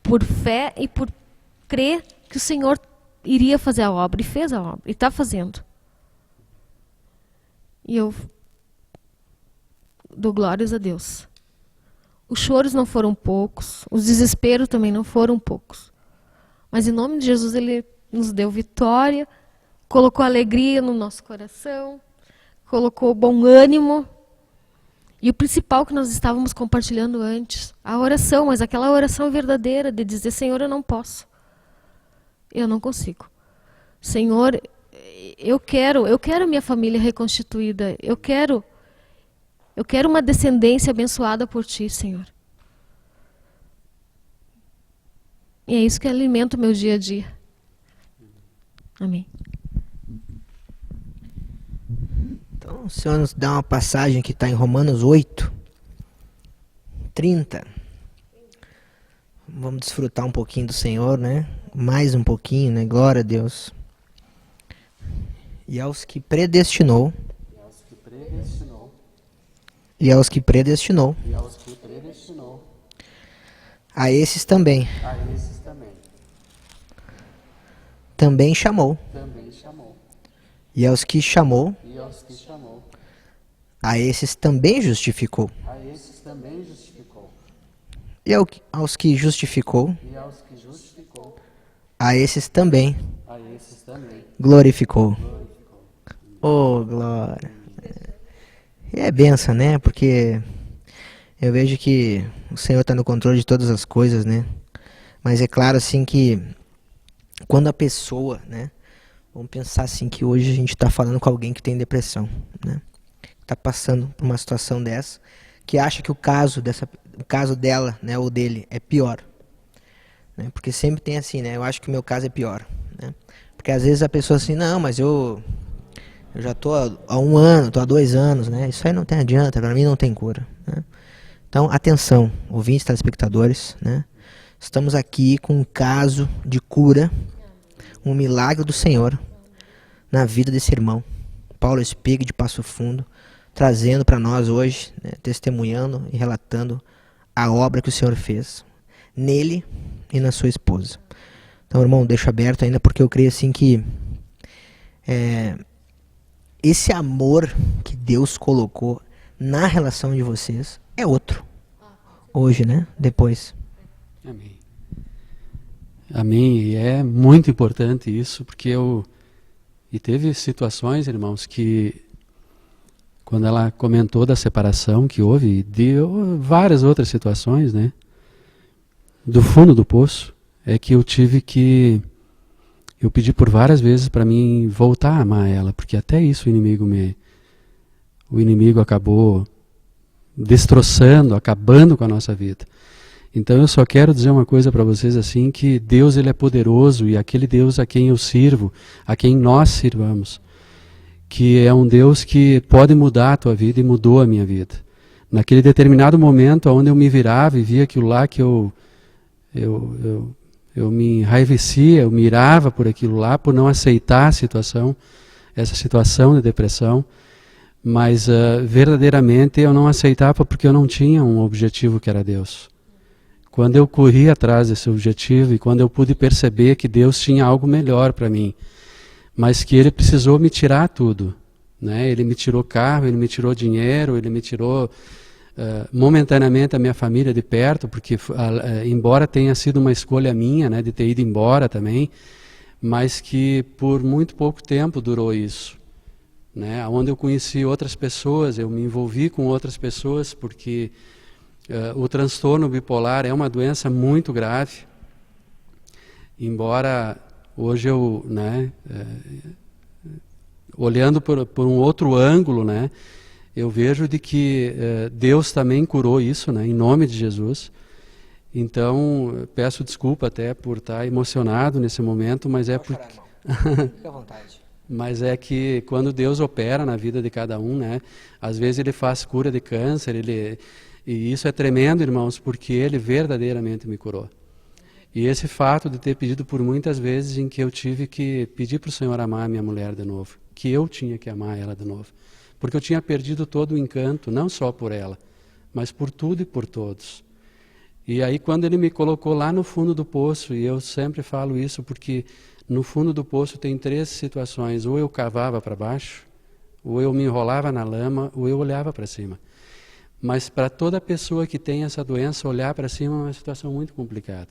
por fé e por crer que o Senhor iria fazer a obra, e fez a obra, e está fazendo. E eu dou glórias a Deus. Os choros não foram poucos, os desesperos também não foram poucos. Mas em nome de Jesus Ele nos deu vitória, colocou alegria no nosso coração, colocou bom ânimo. E o principal que nós estávamos compartilhando antes, a oração, mas aquela oração verdadeira de dizer: Senhor, eu não posso. Eu não consigo. Senhor, eu quero minha família reconstituída. Eu quero uma descendência abençoada por Ti, Senhor. E é isso que alimenta o meu dia a dia. Amém. Então, o Senhor nos dá uma passagem que está em Romanos 8, 30. Vamos desfrutar um pouquinho do Senhor, né? Mais um pouquinho, né? Glória a Deus. E aos que predestinou. E aos que predestinou. A esses também. Também chamou. E aos que chamou. A esses também justificou. E aos que justificou. A esses também glorificou. Oh, glória. E é benção, né? Porque eu vejo que o Senhor está no controle de todas as coisas, né? Mas é claro, assim, que quando a pessoa, né? Vamos pensar assim, que hoje a gente está falando com alguém que tem depressão, né? Está passando por uma situação dessa, que acha que o caso dela, né, ou dele, é pior. Né? Porque sempre tem assim, né? Eu acho que o meu caso é pior. Né? Porque às vezes a pessoa assim, não, mas eu já estou há 1 ano, estou há 2 anos, né? Isso aí não tem adianta, para mim não tem cura. Né? Então, atenção, ouvintes, telespectadores, né? Estamos aqui com um caso de cura, um milagre do Senhor na vida desse irmão, Paulo Espig de Passo Fundo, trazendo para nós hoje, né, testemunhando e relatando a obra que o Senhor fez nele e na sua esposa. Então, irmão, deixo aberto ainda, porque eu creio assim que esse amor que Deus colocou na relação de vocês é outro. Hoje, né? Depois. Amém. Amém. E é muito importante isso, porque e teve situações, irmãos, que quando ela comentou da separação que houve, deu várias outras situações, né? Do fundo do poço, é que eu pedi por várias vezes para mim voltar a amar ela, porque até isso o inimigo acabou destroçando, acabando com a nossa vida. Então eu só quero dizer uma coisa para vocês assim, que Deus ele é poderoso, e aquele Deus a quem eu sirvo, a quem nós sirvamos, que é um Deus que pode mudar a tua vida, e mudou a minha vida. Naquele determinado momento onde eu me virava e via aquilo lá que eu me enraivecia, eu mirava por aquilo lá, por não aceitar essa situação de depressão, mas verdadeiramente eu não aceitava porque eu não tinha um objetivo que era Deus. Quando eu corri atrás desse objetivo e quando eu pude perceber que Deus tinha algo melhor para mim, mas que Ele precisou me tirar tudo, né? Ele me tirou carro, Ele me tirou dinheiro, Ele me tirou momentaneamente a minha família de perto, porque embora tenha sido uma escolha minha, né, de ter ido embora também, mas que por muito pouco tempo durou isso, né? Onde eu conheci outras pessoas, eu me envolvi com outras pessoas, porque o transtorno bipolar é uma doença muito grave, embora hoje eu, né, olhando por um outro ângulo, né, eu vejo de que Deus também curou isso, né, em nome de Jesus. Então, peço desculpa até por estar emocionado nesse momento, mas é porque... Fica à vontade. Mas é que quando Deus opera na vida de cada um, né, às vezes Ele faz cura de câncer, e isso é tremendo, irmãos, porque Ele verdadeiramente me curou. E esse fato de ter pedido por muitas vezes em que eu tive que pedir para o Senhor amar a minha mulher de novo, que eu tinha que amar ela de novo, porque eu tinha perdido todo o encanto, não só por ela, mas por tudo e por todos. E aí quando ele me colocou lá no fundo do poço, e eu sempre falo isso porque no fundo do poço tem 3 situações: ou eu cavava para baixo, ou eu me enrolava na lama, ou eu olhava para cima. Mas para toda pessoa que tem essa doença, olhar para cima é uma situação muito complicada,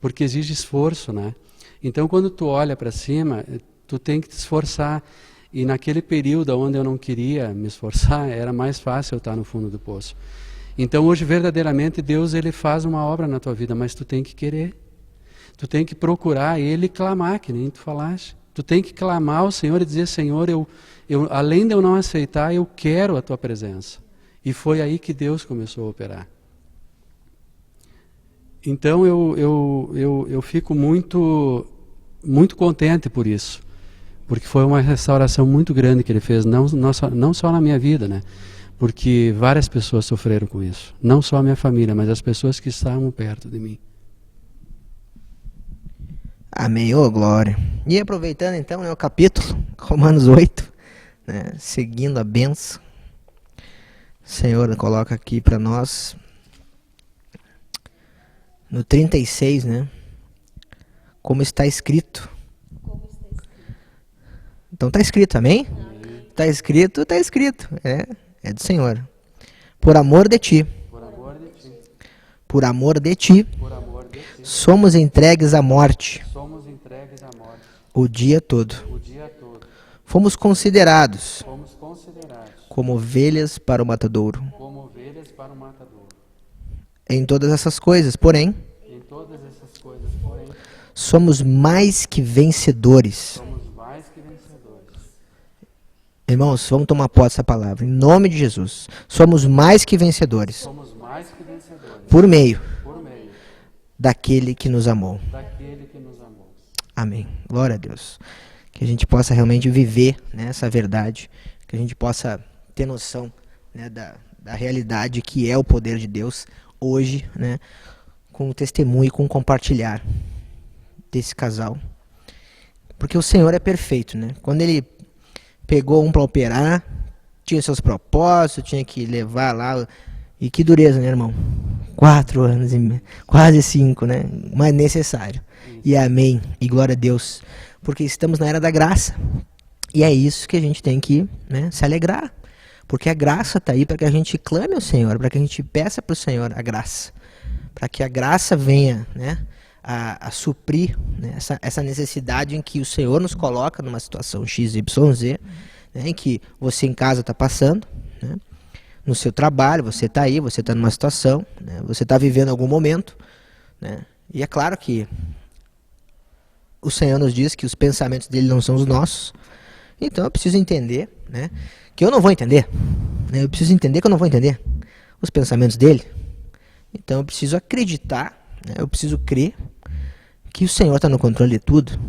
porque exige esforço, né? Então quando tu olha para cima, tu tem que te esforçar. E naquele período onde eu não queria me esforçar, era mais fácil eu estar no fundo do poço. Então hoje verdadeiramente Deus ele faz uma obra na tua vida, mas tu tem que querer. Tu tem que procurar Ele e clamar, que nem tu falaste. Tu tem que clamar ao Senhor e dizer: Senhor, eu além de eu não aceitar, eu quero a tua presença. E foi aí que Deus começou a operar. Então eu fico muito contente por isso. Porque foi uma restauração muito grande que Ele fez, não só na minha vida, né? Porque várias pessoas sofreram com isso. Não só a minha família, mas as pessoas que estavam perto de mim. Amém, ô glória. E aproveitando então, né, o capítulo, Romanos 8, né, seguindo a bênção, o Senhor coloca aqui para nós, no 36, né, como está escrito. Então está escrito, amém? Está escrito, é do Senhor. Por amor de ti, somos entregues à morte o dia todo. Fomos considerados como ovelhas para o matadouro. Em todas essas coisas, porém, somos mais que vencedores. Irmãos, vamos tomar posse dessa palavra. Em nome de Jesus. Somos mais que vencedores. Por meio daquele que nos amou. Amém. Glória a Deus. Que a gente possa realmente viver, né, essa verdade. Que a gente possa ter noção, né, da realidade que é o poder de Deus hoje, né, com o testemunho e com o compartilhar desse casal. Porque o Senhor é perfeito, né? Quando Ele pegou um para operar, tinha seus propósitos, tinha que levar lá. E que dureza, né, irmão? 4 anos e meio, quase 5, né? Mas necessário. E amém. E glória a Deus. Porque estamos na era da graça. E é isso que a gente tem que, né, se alegrar. Porque a graça está aí para que a gente clame ao Senhor, para que a gente peça para o Senhor a graça. Para que a graça venha, né, a suprir, né, essa necessidade em que o Senhor nos coloca numa situação XYZ, né, em que você em casa está passando, né, no seu trabalho, você está aí, você está numa situação, né, você está vivendo algum momento, né, e é claro que o Senhor nos diz que os pensamentos dele não são os nossos, então eu preciso entender, né, que eu não vou entender, né, eu preciso entender que eu não vou entender os pensamentos dele, então eu preciso acreditar, né, eu preciso crer que o Senhor está no controle de tudo.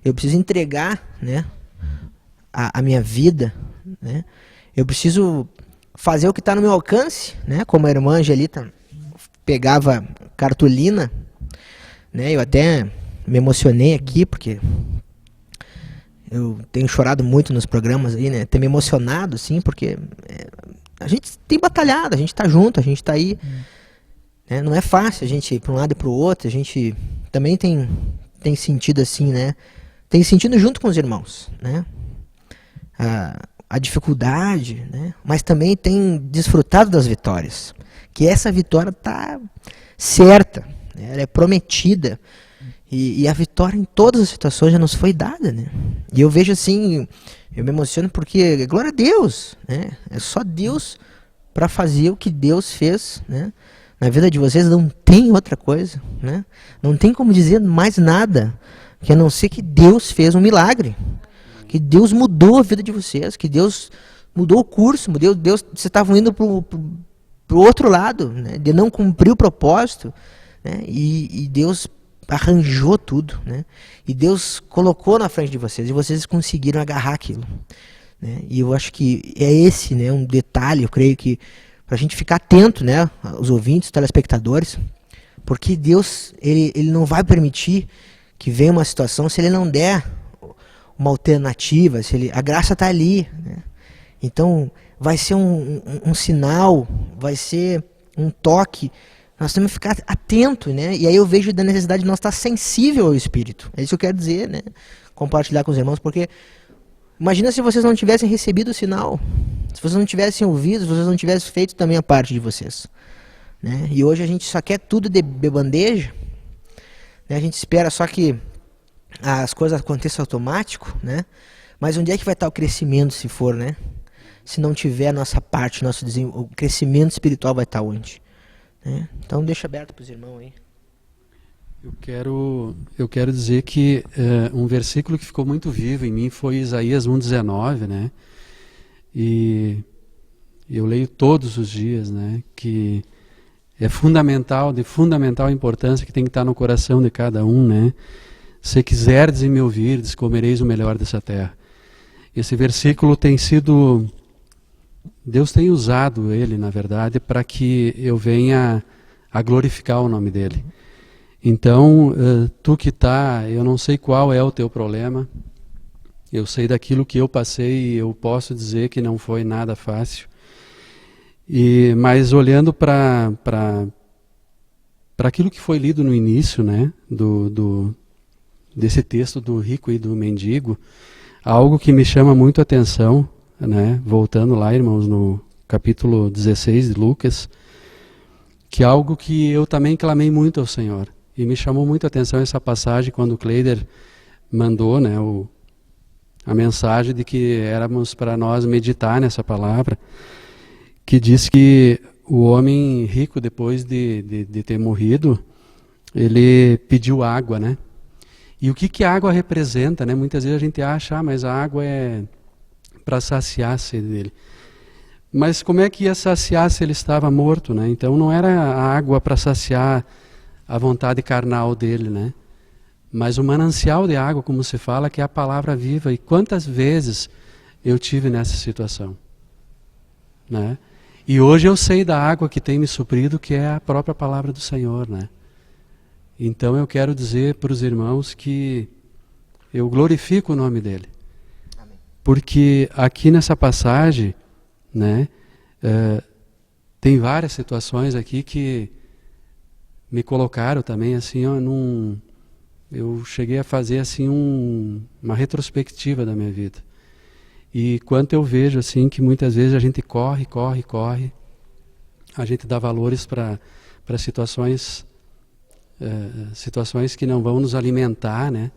Eu preciso entregar, né, a minha vida, né? Eu preciso fazer o que está no meu alcance, né? Como a irmã Angelita pegava cartolina, né? Eu até me emocionei aqui porque eu tenho chorado muito nos programas aí, né? Tenho me emocionado, sim, porque a gente tem batalhado, a gente está junto, a gente está aí. Né? Não é fácil a gente ir para um lado e para o outro, a gente também tem sentido assim, né? Tem sentido junto com os irmãos, né? A dificuldade, né? Mas também tem desfrutado das vitórias. Que essa vitória está certa, né? Ela é prometida. E a vitória em todas as situações já nos foi dada, né? E eu vejo assim, eu me emociono porque, glória a Deus, né? É só Deus para fazer o que Deus fez, né? Na vida de vocês não tem outra coisa, né? Não tem como dizer mais nada, que a não ser que Deus fez um milagre. Que Deus mudou a vida de vocês, que Deus mudou o curso, Deus, vocês estavam indo pro outro lado, né? De não cumprir o propósito, né? E Deus arranjou tudo, né? E Deus colocou na frente de vocês, e vocês conseguiram agarrar aquilo, né? E eu acho que é esse, né, um detalhe, eu creio que para a gente ficar atento, né, os ouvintes, os telespectadores, porque Deus, ele não vai permitir que venha uma situação se Ele não der uma alternativa, a graça está ali, né? Então vai ser um sinal, vai ser um toque Nós temos que ficar atento, né? E aí eu vejo da necessidade de nós estar sensível ao Espírito. É isso que eu quero dizer, né? Compartilhar com os irmãos, porque imagina se vocês não tivessem recebido o sinal, se vocês não tivessem ouvido, se vocês não tivessem feito também a parte de vocês, né? E hoje a gente só quer tudo de bandeja, né? A gente espera só que as coisas aconteçam automático, né? Mas onde é que vai estar o crescimento se for, né? Se não tiver a nossa parte, o crescimento espiritual vai estar onde? Né? Então deixa aberto para os irmãos aí. Eu quero dizer que um versículo que ficou muito vivo em mim foi Isaías 1,19, né? E eu leio todos os dias, né? Que é fundamental, de fundamental importância, que tem que estar no coração de cada um, né? Se quiserdes e me ouvirdes, comereis o melhor dessa terra. Esse versículo tem sido... Deus tem usado ele, na verdade, para que eu venha a glorificar o nome dele. Então, tu que está, eu não sei qual é o teu problema, eu sei daquilo que eu passei e eu posso dizer que não foi nada fácil. Mas olhando para aquilo que foi lido no início, né, desse texto do rico e do mendigo, algo que me chama muito a atenção, né, voltando lá, irmãos, no capítulo 16 de Lucas, que é algo que eu também clamei muito ao Senhor. E me chamou muito a atenção essa passagem quando o Kleider mandou, né, a mensagem de que éramos para nós meditar nessa palavra, que diz que o homem rico, depois de ter morrido, ele pediu água, né? E o que a água representa, né? Muitas vezes a gente acha, mas a água é para saciar a sede dele. Mas como é que ia saciar se ele estava morto, né? Então não era a água para saciar a vontade carnal dele, né? Mas o manancial de água, como se fala, que é a palavra viva. E quantas vezes eu tive nessa situação, né? E hoje eu sei da água que tem me suprido, que é a própria palavra do Senhor, né? Então eu quero dizer para os irmãos que eu glorifico o nome dele. Amém. Porque aqui nessa passagem, né, tem várias situações aqui que me colocaram também assim, ó, eu cheguei a fazer assim uma retrospectiva da minha vida. E quanto eu vejo assim que muitas vezes a gente corre, a gente dá valores para situações que não vão nos alimentar, né?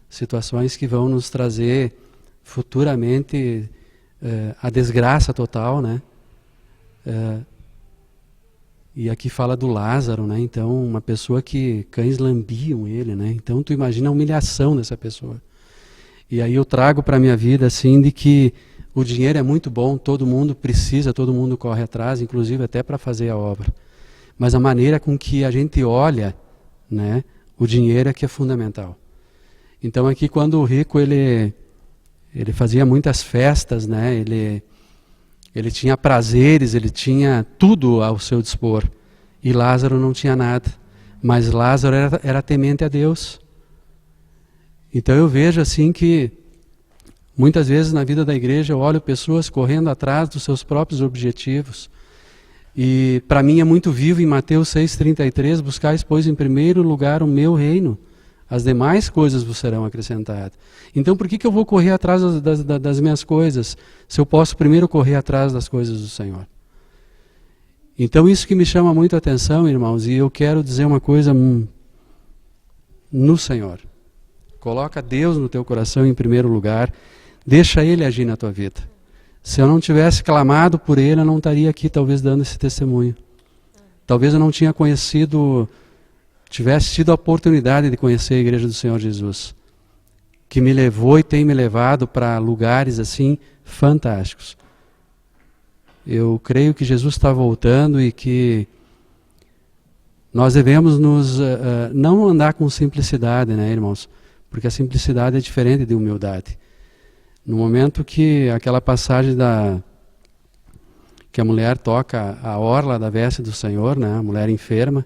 Situações que vão nos trazer futuramente a desgraça total, né? E aqui fala do Lázaro, né? Então, uma pessoa que cães lambiam ele, né? Então, tu imagina a humilhação dessa pessoa. E aí eu trago para a minha vida, assim, de que o dinheiro é muito bom, todo mundo precisa, todo mundo corre atrás, inclusive até para fazer a obra. Mas a maneira com que a gente olha, né, o dinheiro é que é fundamental. Então aqui quando o rico ele fazia muitas festas, né, ele tinha prazeres, ele tinha tudo ao seu dispor. E Lázaro não tinha nada. Mas Lázaro era temente a Deus. Então eu vejo assim que muitas vezes na vida da igreja eu olho pessoas correndo atrás dos seus próprios objetivos. E para mim é muito vivo em Mateus 6,33, buscais, pois, em primeiro lugar o meu reino, as demais coisas vos serão acrescentadas. Então por que eu vou correr atrás das minhas coisas, se eu posso primeiro correr atrás das coisas do Senhor? Então isso que me chama muito a atenção, irmãos, e eu quero dizer uma coisa no Senhor. Coloca Deus no teu coração em primeiro lugar, deixa Ele agir na tua vida. Se eu não tivesse clamado por Ele, eu não estaria aqui talvez dando esse testemunho. Talvez eu não tinha tivesse tido a oportunidade de conhecer a Igreja do Senhor Jesus, que me levou e tem me levado para lugares assim fantásticos. Eu creio que Jesus está voltando e que nós devemos não andar com simplicidade, né, irmãos? Porque a simplicidade é diferente de humildade. No momento que aquela passagem que a mulher toca a orla da veste do Senhor, né, a mulher enferma,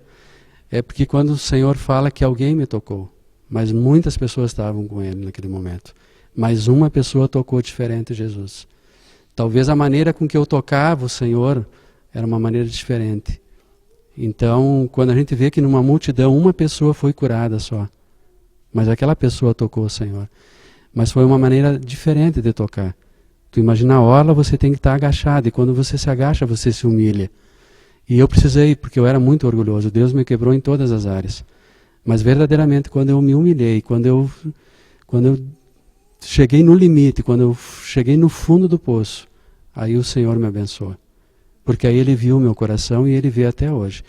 é porque quando o Senhor fala que alguém me tocou, mas muitas pessoas estavam com ele naquele momento, mas uma pessoa tocou diferente Jesus. Talvez a maneira com que eu tocava o Senhor era uma maneira diferente. Então, quando a gente vê que numa multidão uma pessoa foi curada só, mas aquela pessoa tocou o Senhor. Mas foi uma maneira diferente de tocar. Tu imagina a orla, você tem que estar agachado, e quando você se agacha, você se humilha. E eu precisei, porque eu era muito orgulhoso, Deus me quebrou em todas as áreas. Mas verdadeiramente, quando eu me humilhei, quando eu cheguei no limite, quando eu cheguei no fundo do poço, aí o Senhor me abençoou. Porque aí Ele viu o meu coração e Ele vê até hoje.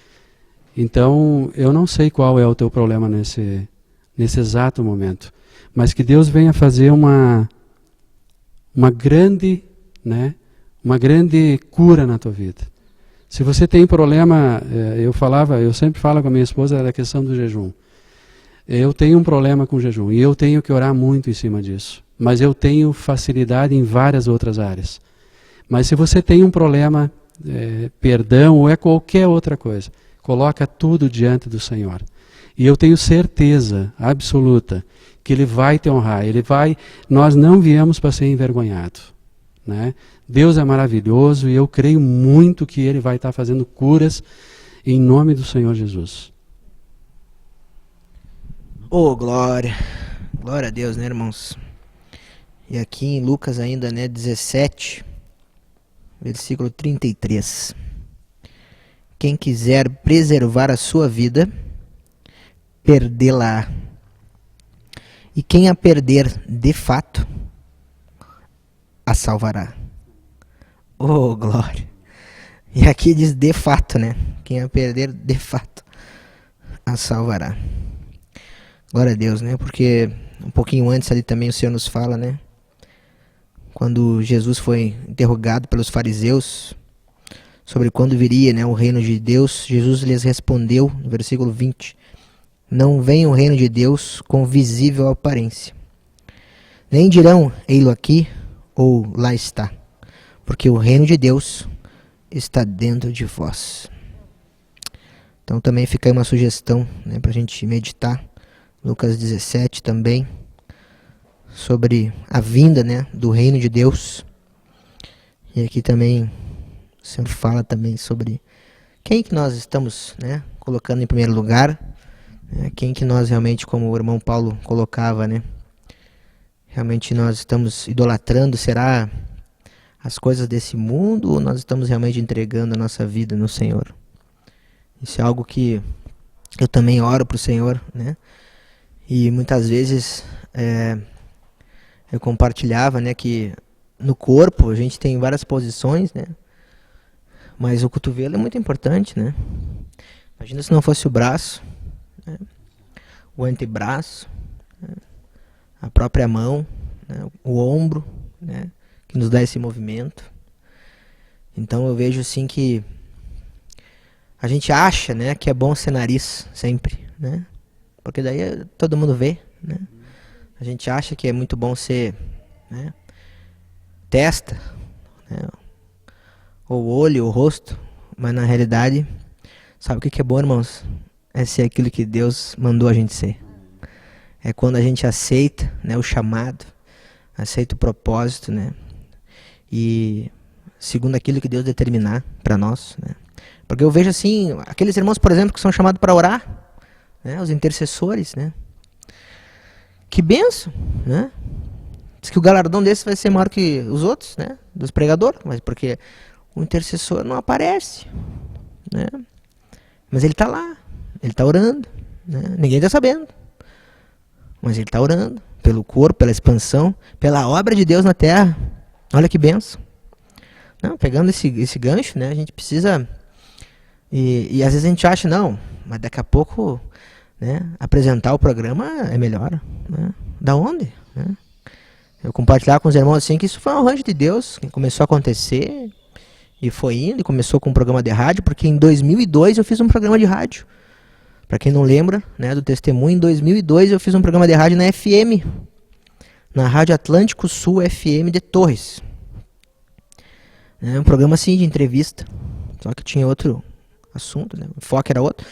Então, eu não sei qual é o teu problema nesse exato momento. Mas que Deus venha fazer uma grande, né, uma grande cura na tua vida. Se você tem problema, eu sempre falo com a minha esposa da questão do jejum. Eu tenho um problema com o jejum e eu tenho que orar muito em cima disso. Mas eu tenho facilidade em várias outras áreas. Mas se você tem um problema, perdão ou qualquer outra coisa, coloca tudo diante do Senhor. E eu tenho certeza absoluta que Ele vai te honrar. Nós não viemos para ser envergonhados, né? Deus é maravilhoso e eu creio muito que Ele vai estar fazendo curas em nome do Senhor Jesus. Oh, glória. Glória a Deus, né, irmãos? E aqui em Lucas ainda, né, 17, versículo 33. Quem quiser preservar a sua vida, perdê-la. E quem a perder de fato, a salvará. Oh, glória. E aqui diz de fato, né? Quem a perder de fato, a salvará. Glória a Deus, né? Porque um pouquinho antes ali também o Senhor nos fala, né? Quando Jesus foi interrogado pelos fariseus sobre quando viria, né, o reino de Deus, Jesus lhes respondeu, no versículo 20, não vem o reino de Deus com visível aparência. Nem dirão, ei-lo aqui, ou lá está. Porque o reino de Deus está dentro de vós. Então também fica aí uma sugestão, né, para a gente meditar. Lucas 17 também, sobre a vinda, né, do reino de Deus. E aqui também o Senhor fala também sobre quem que nós estamos, né, colocando em primeiro lugar. Quem que nós realmente, como o irmão Paulo colocava, né, realmente nós estamos idolatrando. Será as coisas desse mundo ou nós estamos realmente entregando a nossa vida no Senhor? Isso é algo que eu também oro para o Senhor, né? E muitas vezes eu compartilhava, né, que no corpo a gente tem várias posições, né? Mas o cotovelo é muito importante, né? Imagina se não fosse o braço, né? O antebraço, né? A própria mão, né? O ombro, né? Que nos dá esse movimento. Então eu vejo assim que a gente acha, né, que é bom ser nariz sempre, né? Porque daí todo mundo vê, né? A gente acha que é muito bom ser, né, testa, né, ou olho, ou rosto, mas na realidade, sabe o que é bom, irmãos? É ser aquilo que Deus mandou a gente ser. É quando a gente aceita, né, o chamado, aceita o propósito, né, e segundo aquilo que Deus determinar para nós, né? Porque eu vejo assim, aqueles irmãos, por exemplo, que são chamados para orar, né, os intercessores, né? Que benção, né? Diz que o galardão desse vai ser maior que os outros, né? Dos pregadores, mas porque o intercessor não aparece, né? Mas ele está lá, ele está orando, né? Ninguém está sabendo, mas ele está orando pelo corpo, pela expansão, pela obra de Deus na terra. Olha que benção. Não, pegando esse gancho, né? A gente precisa e às vezes a gente acha não, mas daqui a pouco, né, apresentar o programa é melhor, né? Da onde, né? Eu compartilhar com os irmãos assim que isso foi um arranjo de Deus, que começou a acontecer e foi indo, e começou com um programa de rádio, porque em 2002 eu fiz um programa de rádio. Para quem não lembra, né, do testemunho, em 2002 eu fiz um programa de rádio na FM, na Rádio Atlântico Sul FM de Torres. Um programa assim de entrevista, só que tinha outro assunto, né? O foco era outro,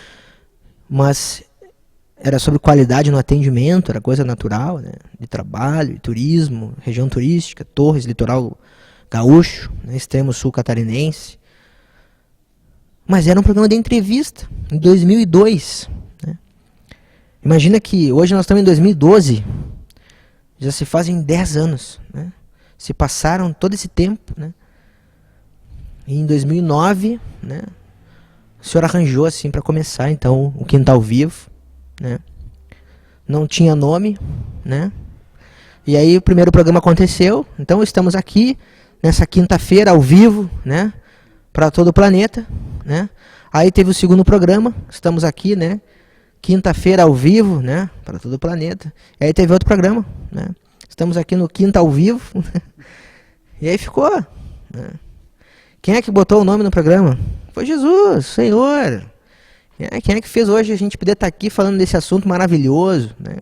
mas era sobre qualidade no atendimento, era coisa natural, né? De trabalho, turismo, região turística, Torres, litoral gaúcho, né? Extremo sul catarinense. Mas era um programa de entrevista, em 2002. Né? Imagina que hoje nós estamos em 2012, já se fazem 10 anos. Né? Se passaram todo esse tempo. Né? E em 2009, né, o senhor arranjou assim para começar então o Quintal Vivo. Né? Não tinha nome, né? E aí o primeiro programa aconteceu, então estamos aqui nessa quinta-feira ao vivo, né, para todo o planeta, né? Aí teve o segundo programa, estamos aqui, né, quinta-feira ao vivo, né, para todo o planeta. E aí teve outro programa, né? Estamos aqui no Quinta ao Vivo. E aí ficou, né? Quem é que botou o nome no programa? Foi Jesus, Senhor. Quem é que fez hoje a gente poder estar aqui falando desse assunto maravilhoso, né?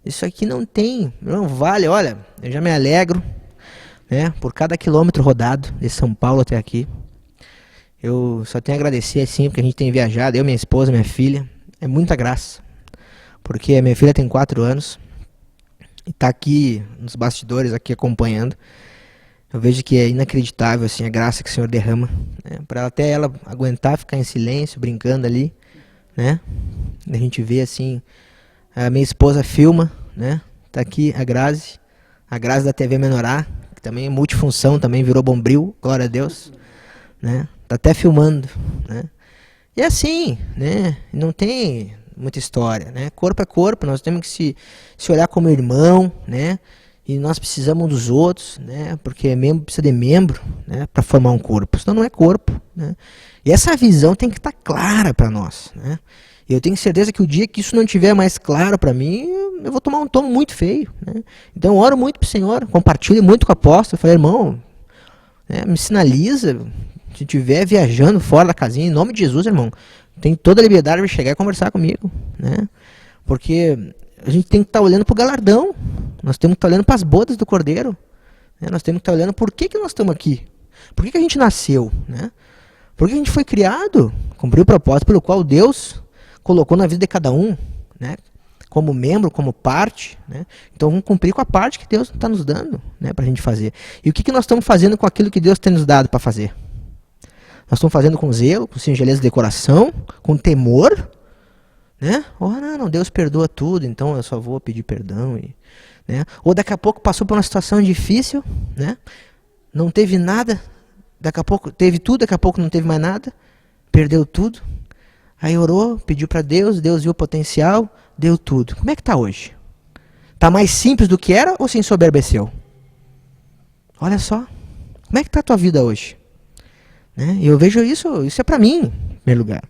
Isso aqui não vale, olha, eu já me alegro, né, por cada quilômetro rodado de São Paulo até aqui. Eu só tenho a agradecer assim, porque a gente tem viajado, eu, minha esposa, minha filha, é muita graça. Porque a minha filha tem 4 anos e está aqui nos bastidores, aqui acompanhando. Eu vejo que é inacreditável assim, a graça que o Senhor derrama, né, para até ela aguentar ficar em silêncio, brincando ali, né? A gente vê assim, a minha esposa filma, né? Tá aqui a Grazi da TV Menorá, que também é multifunção, também virou bombril, glória a Deus, né? Tá até filmando, né? E assim, né? Não tem muita história, né? Corpo é corpo, nós temos que se olhar como irmão, né? E nós precisamos dos outros, né? Porque membro precisa de membro, né? Para formar um corpo, senão não é corpo, né? E essa visão tem que estar clara para nós, né? E eu tenho certeza que o dia que isso não estiver mais claro para mim, eu vou tomar um tomo muito feio, né? Então eu oro muito pro Senhor, compartilho muito com o apóstolo, eu falei, irmão, né, me sinaliza, se estiver viajando fora da casinha, em nome de Jesus, irmão, tem toda a liberdade de chegar e conversar comigo, né? Porque a gente tem que estar olhando pro galardão, nós temos que estar olhando para as bodas do Cordeiro, né? Nós temos que estar olhando por que nós estamos aqui, por que a gente nasceu, né? Por que a gente foi criado, cumpriu o propósito pelo qual Deus colocou na vida de cada um, né? Como membro, como parte, né? Então vamos cumprir com a parte que Deus está nos dando, né, para a gente fazer. E o que nós estamos fazendo com aquilo que Deus tem nos dado para fazer? Nós estamos fazendo com zelo, com singeleza de coração, com temor, né? Oh, não, Deus perdoa tudo, então eu só vou pedir perdão, né? Ou daqui a pouco passou por uma situação difícil, né? Não teve nada, daqui a pouco teve tudo, daqui a pouco não teve mais nada, perdeu tudo. Aí orou, pediu para Deus, Deus viu o potencial, deu tudo. Como é que está hoje? Está mais simples do que era ou se ensoberbeceu? Olha só, como é que está a tua vida hoje? Né? E eu vejo isso é para mim, em primeiro lugar.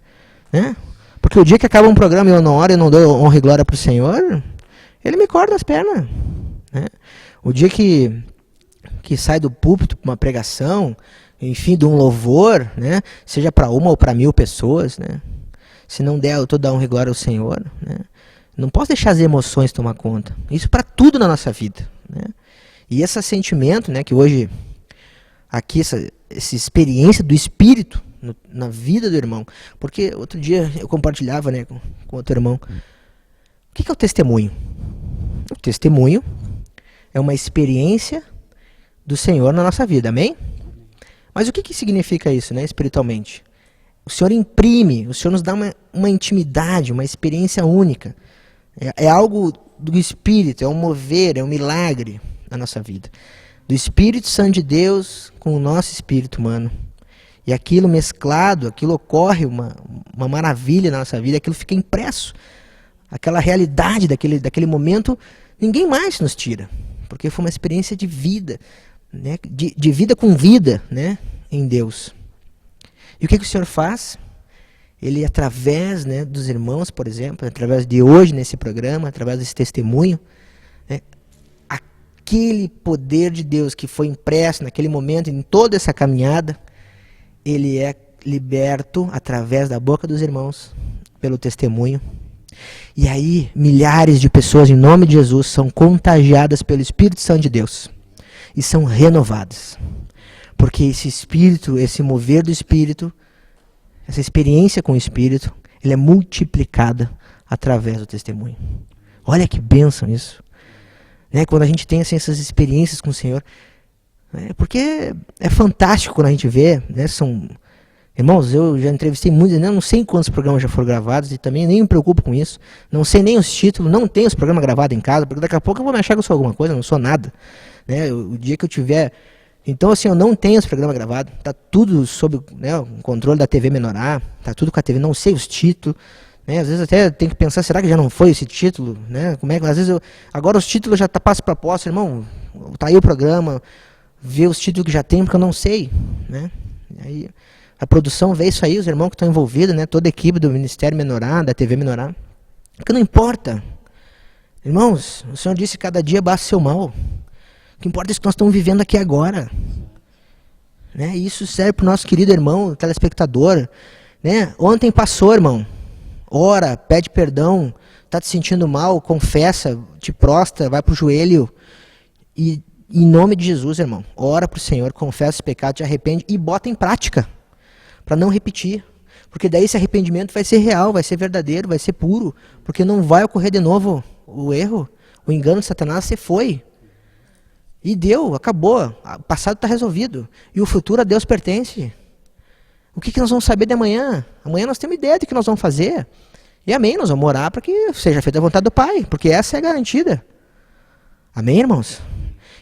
Né? Porque o dia que acaba um programa e eu não oro, eu não dou honra e glória para o Senhor, Ele me corta as pernas. Né? O dia que sai do púlpito para uma pregação, enfim, de um louvor, né? Seja para 1 ou para 1000 pessoas, né? Se não der, eu estou dando honra e glória ao Senhor, né? Não posso deixar as emoções tomar conta. Isso para tudo na nossa vida, né? E esse sentimento, né, que hoje, aqui, essa experiência do Espírito na vida do irmão. Porque outro dia eu compartilhava, né, com outro irmão. O que é o testemunho? O testemunho é uma experiência do Senhor na nossa vida, amém? Mas o que significa isso, né, espiritualmente? O Senhor imprime, o Senhor nos dá uma intimidade, uma experiência única. É algo do Espírito, é um mover, é um milagre na nossa vida. Do Espírito Santo de Deus com o nosso espírito humano. E aquilo mesclado, aquilo ocorre uma maravilha na nossa vida, aquilo fica impresso. Aquela realidade daquele momento, ninguém mais nos tira. Porque foi uma experiência de vida, né? De vida com vida, né? Em Deus. E o que o Senhor faz? Ele, através, né, dos irmãos, por exemplo, através de hoje nesse programa, através desse testemunho, né, aquele poder de Deus que foi impresso naquele momento, em toda essa caminhada, ele é liberto através da boca dos irmãos, pelo testemunho. E aí, milhares de pessoas, em nome de Jesus, são contagiadas pelo Espírito Santo de Deus e são renovadas. Porque esse Espírito, esse mover do Espírito, essa experiência com o Espírito, ele é multiplicada através do testemunho. Olha que bênção isso. Né? Quando a gente tem assim, essas experiências com o Senhor, porque é fantástico quando a gente vê, né? Irmãos, eu já entrevistei muitos, não sei quantos programas já foram gravados e também nem me preocupo com isso. Não sei nem os títulos, não tenho os programas gravados em casa, porque daqui a pouco eu vou me achar que eu sou alguma coisa, não sou nada. Né? O dia que eu tiver... Então, assim, eu não tenho os programas gravados, tá tudo sob, né, o controle da TV Menorá, tá tudo com a TV, não sei os títulos, né? Às vezes até tem que pensar, será que já não foi esse título? Né? Como é que, às vezes agora os títulos já passam para posse, irmão, tá aí o programa, vê os títulos que já tem, porque eu não sei, né? E aí... A produção vê isso aí, os irmãos que estão envolvidos, né? Toda a equipe do Ministério Menorá, da TV Menorá. Porque não importa. Irmãos, o Senhor disse que cada dia basta seu mal. O que importa é isso que nós estamos vivendo aqui agora. Né? E isso serve para o nosso querido irmão, telespectador. Né? Ontem passou, irmão. Ora, pede perdão. Está te sentindo mal, confessa, te prostra, vai para o joelho. E em nome de Jesus, irmão, ora para o Senhor, confessa os pecados, te arrepende e bota em prática. Para não repetir, porque daí esse arrependimento vai ser real, vai ser verdadeiro, vai ser puro, porque não vai ocorrer de novo o erro, o engano de Satanás, você foi. E deu, acabou, o passado está resolvido, e o futuro a Deus pertence. O que nós vamos saber de amanhã? Amanhã nós temos ideia do que nós vamos fazer, e amém, nós vamos orar para que seja feita a vontade do Pai, porque essa é garantida. Amém, irmãos?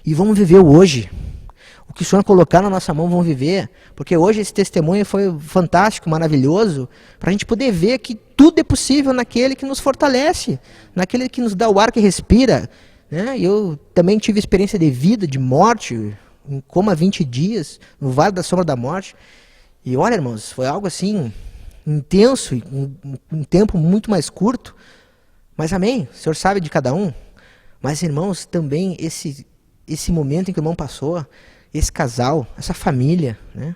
E vamos viver o hoje. O que o Senhor colocar na nossa mão, vamos viver. Porque hoje esse testemunho foi fantástico, maravilhoso, para a gente poder ver que tudo é possível naquele que nos fortalece, naquele que nos dá o ar que respira. Né? Eu também tive experiência de vida, de morte, em coma 20 dias, no Vale da Sombra da Morte. E olha, irmãos, foi algo assim, intenso, um tempo muito mais curto. Mas amém, o Senhor sabe de cada um. Mas, irmãos, também esse momento em que o irmão passou, esse casal, essa família, né?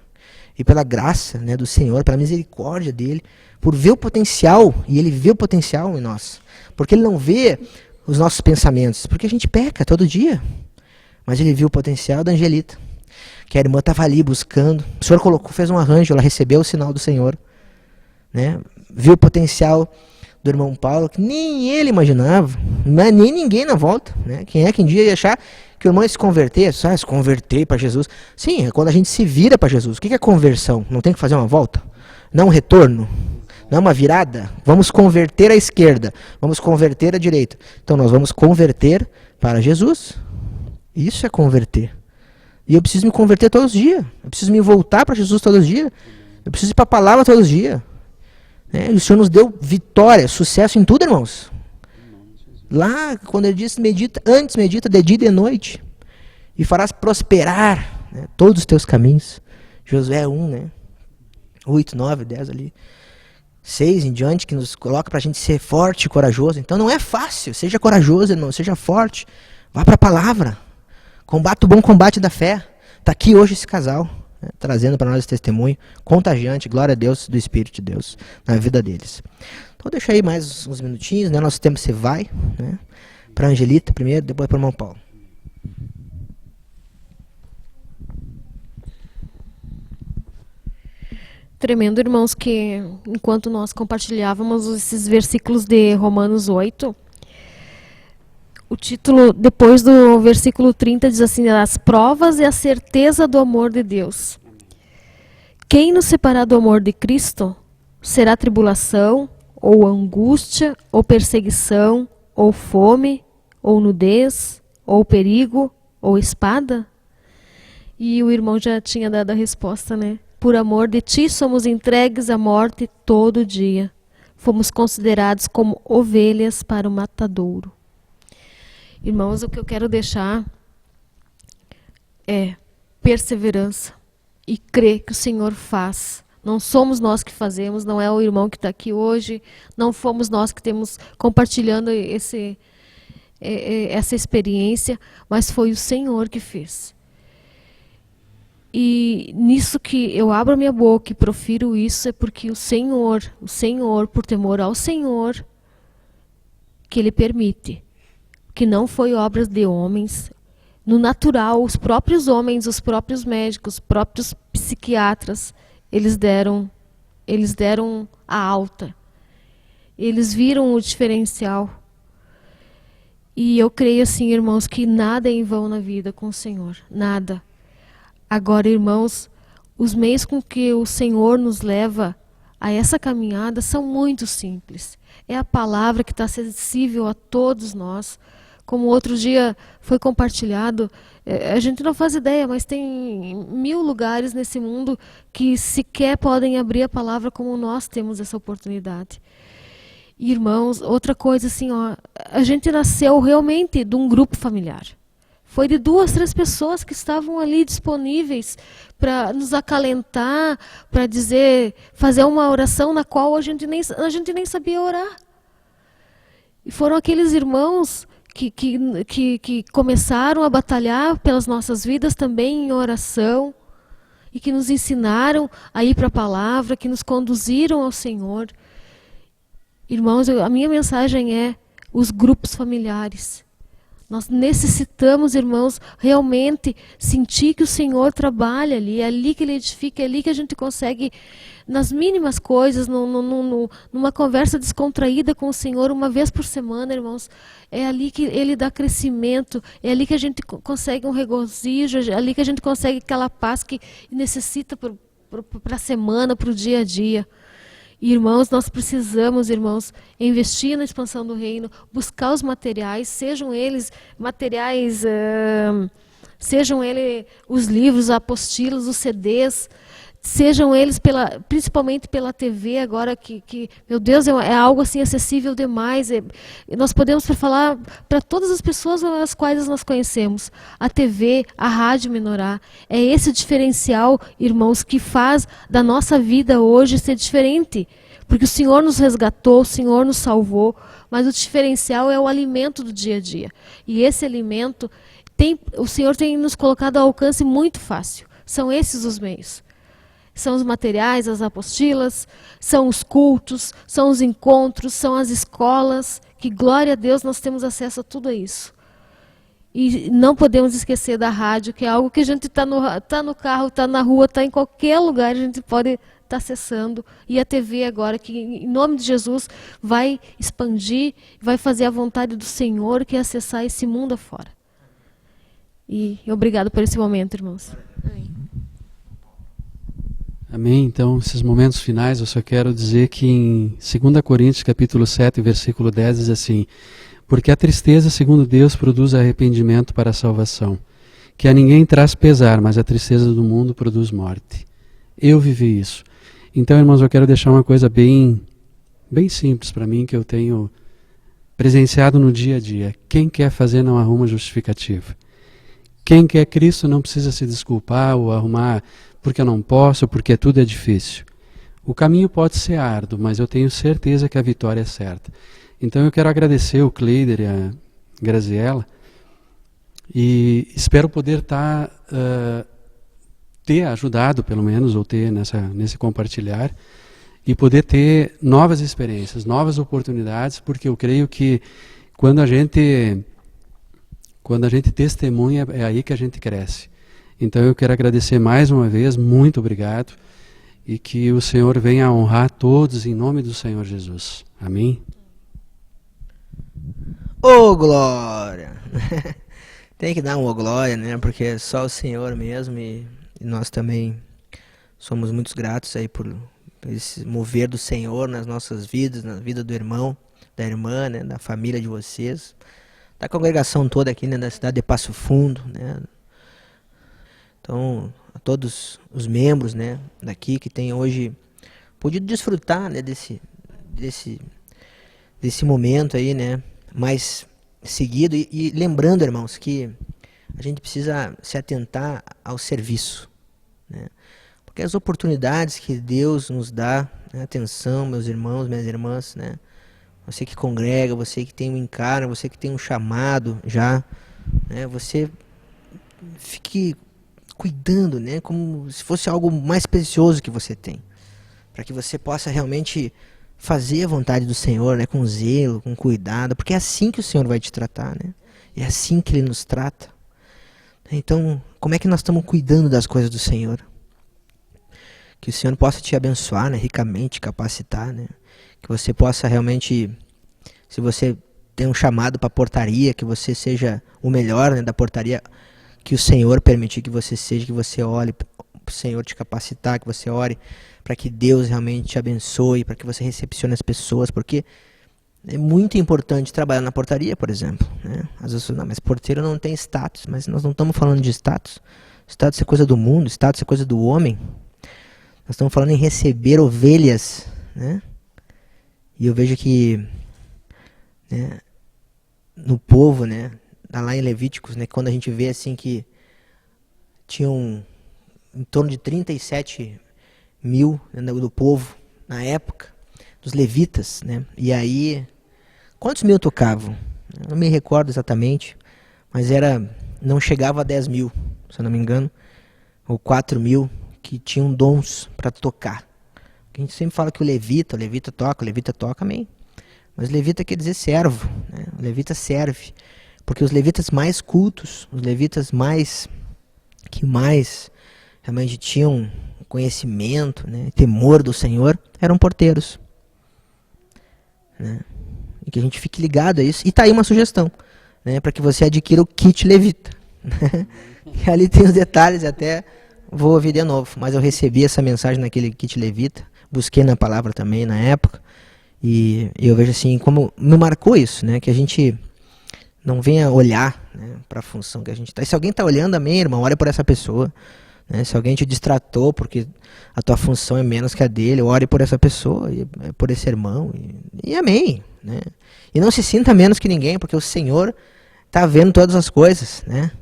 E pela graça, né, do Senhor, pela misericórdia dele, por ver o potencial, e ele vê o potencial em nós, porque ele não vê os nossos pensamentos, porque a gente peca todo dia, mas ele viu o potencial da Angelita, que a irmã estava ali buscando, o Senhor fez um arranjo, ela recebeu o sinal do Senhor, né? Viu o potencial do irmão Paulo, que nem ele imaginava, nem ninguém na volta, né? Quem ia achar que o irmão ia se converter, só se converter para Jesus. Sim, é quando a gente se vira para Jesus. O que é conversão? Não tem que fazer uma volta? Não é um retorno? Não é uma virada? Vamos converter à esquerda, vamos converter à direita. Então nós vamos converter para Jesus. Isso é converter. E eu preciso me converter todos os dias. Eu preciso me voltar para Jesus todos os dias. Eu preciso ir para a palavra todos os dias. E o Senhor nos deu vitória, sucesso em tudo, irmãos. Lá, quando ele disse, medita de dia e de noite, e farás prosperar, né, todos os teus caminhos. Josué 1, né, 8, 9, 10 ali, 6 em diante, que nos coloca para a gente ser forte e corajoso. Então não é fácil, seja corajoso, irmão, seja forte, vá para a palavra, combata o bom combate da fé. Está aqui hoje esse casal, né, trazendo para nós esse testemunho contagiante, glória a Deus, do Espírito de Deus na vida deles. Então deixa aí mais uns minutinhos, né? Nosso tempo você vai, né? Para a Angelita primeiro, depois para o irmão Paulo. Tremendo, irmãos, que enquanto nós compartilhávamos esses versículos de Romanos 8, o título, depois do versículo 30, diz assim: as provas e a certeza do amor de Deus. Quem nos separar do amor de Cristo? Será tribulação, ou angústia, ou perseguição, ou fome, ou nudez, ou perigo, ou espada? E o irmão já tinha dado a resposta, né? Por amor de ti somos entregues à morte todo dia. Fomos considerados como ovelhas para o matadouro. Irmãos, o que eu quero deixar é perseverança e crer que o Senhor faz. Não somos nós que fazemos, não é o irmão que está aqui hoje, não fomos nós que temos compartilhando essa experiência, mas foi o Senhor que fez. E nisso que eu abro a minha boca e profiro isso, é porque o Senhor, por temor ao Senhor, que Ele permite, que não foi obras de homens. No natural, os próprios homens, os próprios médicos, os próprios psiquiatras, eles deram a alta. Eles viram o diferencial. E eu creio assim, irmãos, que nada é em vão na vida com o Senhor. Nada. Agora, irmãos, os meios com que o Senhor nos leva a essa caminhada são muito simples. É a palavra que está acessível a todos nós. Como outro dia foi compartilhado, a gente não faz ideia, mas tem 1000 lugares nesse mundo que sequer podem abrir a palavra como nós temos essa oportunidade. Irmãos, outra coisa assim, a gente nasceu realmente de um grupo familiar. Foi de 2, 3 pessoas que estavam ali disponíveis para nos acalentar, para fazer uma oração na qual a gente nem sabia orar. E foram aqueles irmãos que começaram a batalhar pelas nossas vidas também em oração e que nos ensinaram a ir para a palavra, que nos conduziram ao Senhor. Irmãos, a minha mensagem é os grupos familiares. Nós necessitamos, irmãos, realmente sentir que o Senhor trabalha ali, é ali que Ele edifica, é ali que a gente consegue, nas mínimas coisas, numa conversa descontraída com o Senhor, uma vez por semana, irmãos, é ali que Ele dá crescimento, é ali que a gente consegue um regozijo, é ali que a gente consegue aquela paz que necessita para a semana, para o dia a dia. Irmãos, nós precisamos, irmãos, investir na expansão do reino, buscar os materiais, sejam eles materiais, sejam eles os livros, apostilas, os CDs, sejam eles principalmente pela TV agora, que meu Deus, é algo assim acessível demais. Nós podemos falar para todas as pessoas as quais nós conhecemos. A TV, a Rádio Menorá, é esse diferencial, irmãos, que faz da nossa vida hoje ser diferente. Porque o Senhor nos resgatou, o Senhor nos salvou, mas o diferencial é o alimento do dia a dia. E esse alimento, o Senhor tem nos colocado ao alcance muito fácil. São esses os meios. São os materiais, as apostilas, são os cultos, são os encontros, são as escolas, que glória a Deus nós temos acesso a tudo isso. E não podemos esquecer da rádio, que é algo que a gente está no carro, está na rua, está em qualquer lugar, a gente pode estar acessando. E a TV agora, que em nome de Jesus vai expandir, vai fazer a vontade do Senhor, que é acessar esse mundo afora. E obrigado por esse momento, irmãos. Amém. Amém. Então, esses momentos finais, eu só quero dizer que em 2 Coríntios, capítulo 7, versículo 10, diz assim: porque a tristeza, segundo Deus, produz arrependimento para a salvação, que a ninguém traz pesar, mas a tristeza do mundo produz morte. Eu vivi isso. Então, irmãos, eu quero deixar uma coisa bem simples para mim, que eu tenho presenciado no dia a dia. Quem quer fazer não arruma justificativa. Quem quer Cristo não precisa se desculpar ou arrumar porque eu não posso, porque tudo é difícil. O caminho pode ser árduo, mas eu tenho certeza que a vitória é certa. Então eu quero agradecer o Cleider e a Graziella e espero poder ter ajudado, pelo menos, ou ter nesse compartilhar, e poder ter novas experiências, novas oportunidades, porque eu creio que quando a gente testemunha, é aí que a gente cresce. Então eu quero agradecer mais uma vez, muito obrigado, e que o Senhor venha a honrar todos em nome do Senhor Jesus. Amém? Ô, glória! Tem que dar uma glória, né? Porque é só o Senhor mesmo, e nós também somos muito gratos aí por esse mover do Senhor nas nossas vidas, na vida do irmão, da irmã, né? Da família de vocês, da congregação toda aqui, né? Da cidade de Passo Fundo, né? Então, a todos os membros, né, daqui que têm hoje podido desfrutar, né, desse momento aí, né, mais seguido. E lembrando, irmãos, que a gente precisa se atentar ao serviço, né, porque as oportunidades que Deus nos dá, né, atenção, meus irmãos, minhas irmãs, né, você que congrega, você que tem um encargo, você que tem um chamado já, né, você fique cuidando, né, como se fosse algo mais precioso que você tem, para que você possa realmente fazer a vontade do Senhor, né, com zelo, com cuidado, porque é assim que o Senhor vai te tratar, né, é assim que Ele nos trata. Então, como é que nós estamos cuidando das coisas do Senhor? Que o Senhor possa te abençoar, né, ricamente, capacitar, né, que você possa realmente, se você tem um chamado para portaria, que você seja o melhor, né, da portaria, que o Senhor permitir que você seja, que você olhe para o Senhor te capacitar, que você ore para que Deus realmente te abençoe, para que você recepcione as pessoas, porque é muito importante trabalhar na portaria, por exemplo, né? Às vezes, não, mas porteiro não tem status, mas nós não estamos falando de status. Status é coisa do mundo, status é coisa do homem. Nós estamos falando em receber ovelhas, né? E eu vejo que, né, no povo, né, lá em Levíticos, né, quando a gente vê assim que tinham em torno de 37 mil, né, do povo na época, dos levitas, né? E aí, quantos mil tocavam? Eu não me recordo exatamente, mas não chegava a 10 mil, se eu não me engano, ou 4 mil que tinham dons para tocar. A gente sempre fala que o levita toca, amém. Mas levita quer dizer servo, né? O levita serve, porque os levitas mais cultos, os levitas que mais realmente tinham conhecimento, né, temor do Senhor, eram porteiros, né? E que a gente fique ligado a isso. E tá aí uma sugestão, né, para que você adquira o kit levita, né? E ali tem os detalhes, até vou ouvir de novo, mas eu recebi essa mensagem naquele kit levita, busquei na palavra também na época, e eu vejo assim, como me marcou isso, né, que a gente não venha olhar, né, para a função que a gente está. E se alguém está olhando, amém, irmão, olha por essa pessoa, né? Se alguém te distratou porque a tua função é menos que a dele, ore por essa pessoa, por esse irmão, e amém, né? E não se sinta menos que ninguém, porque o Senhor está vendo todas as coisas, né?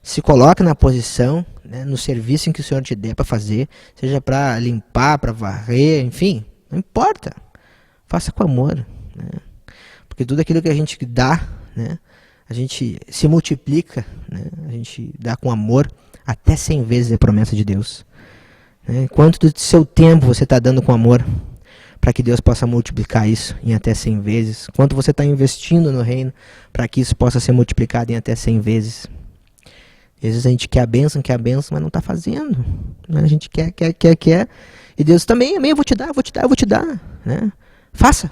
Se coloque na posição, né, no serviço em que o Senhor te der para fazer, seja para limpar, para varrer, enfim, não importa. Faça com amor, né? Porque tudo aquilo que a gente dá, né, a gente se multiplica, né, a gente dá com amor até 100 vezes a promessa de Deus, né? Quanto do seu tempo você está dando com amor para que Deus possa multiplicar isso em até 100 vezes? Quanto você está investindo no reino para que isso possa ser multiplicado em até 100 vezes? Às vezes a gente quer a bênção, mas não está fazendo, né? A gente quer, e Deus também, amém, eu vou te dar, né? Faça,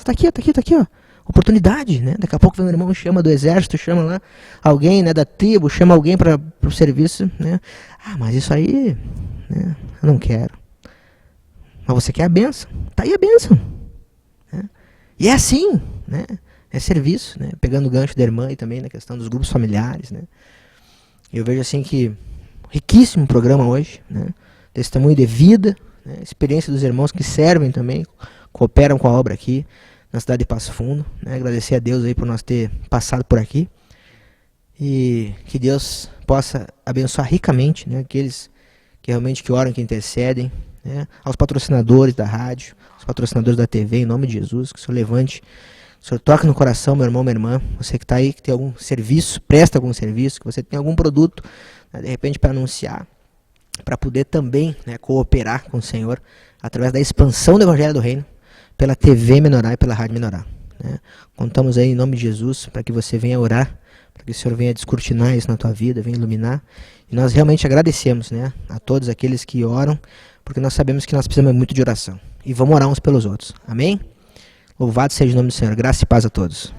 tá aqui, ó. Oportunidade, né? Daqui a pouco vem um irmão, chama do exército, chama lá alguém, né, da tribo, chama alguém para o serviço, né? Ah, mas isso aí, né, eu não quero. Mas você quer a bênção? Tá aí a bênção, né? E é assim, né? É serviço, né? Pegando o gancho da irmã e também na questão dos grupos familiares, né? Eu vejo assim que riquíssimo programa hoje, né? Testemunho de vida, né? Experiência dos irmãos que servem também, cooperam com a obra aqui na cidade de Passo Fundo, né? Agradecer a Deus aí por nós ter passado por aqui, e que Deus possa abençoar ricamente, né, aqueles que realmente que oram, que intercedem, né, aos patrocinadores da rádio, aos patrocinadores da TV, em nome de Jesus, que o Senhor levante, que o Senhor toque no coração, meu irmão, minha irmã, você que está aí, que tem algum serviço, presta algum serviço, que você tem algum produto, né, de repente para anunciar, para poder também, né, cooperar com o Senhor através da expansão do Evangelho do Reino, pela TV Menorá e pela Rádio Menorá, né? Contamos aí em nome de Jesus para que você venha orar, para que o Senhor venha descortinar isso na tua vida, venha iluminar. E nós realmente agradecemos, né, a todos aqueles que oram, porque nós sabemos que nós precisamos muito de oração. E vamos orar uns pelos outros. Amém? Louvado seja o nome do Senhor. Graça e paz a todos.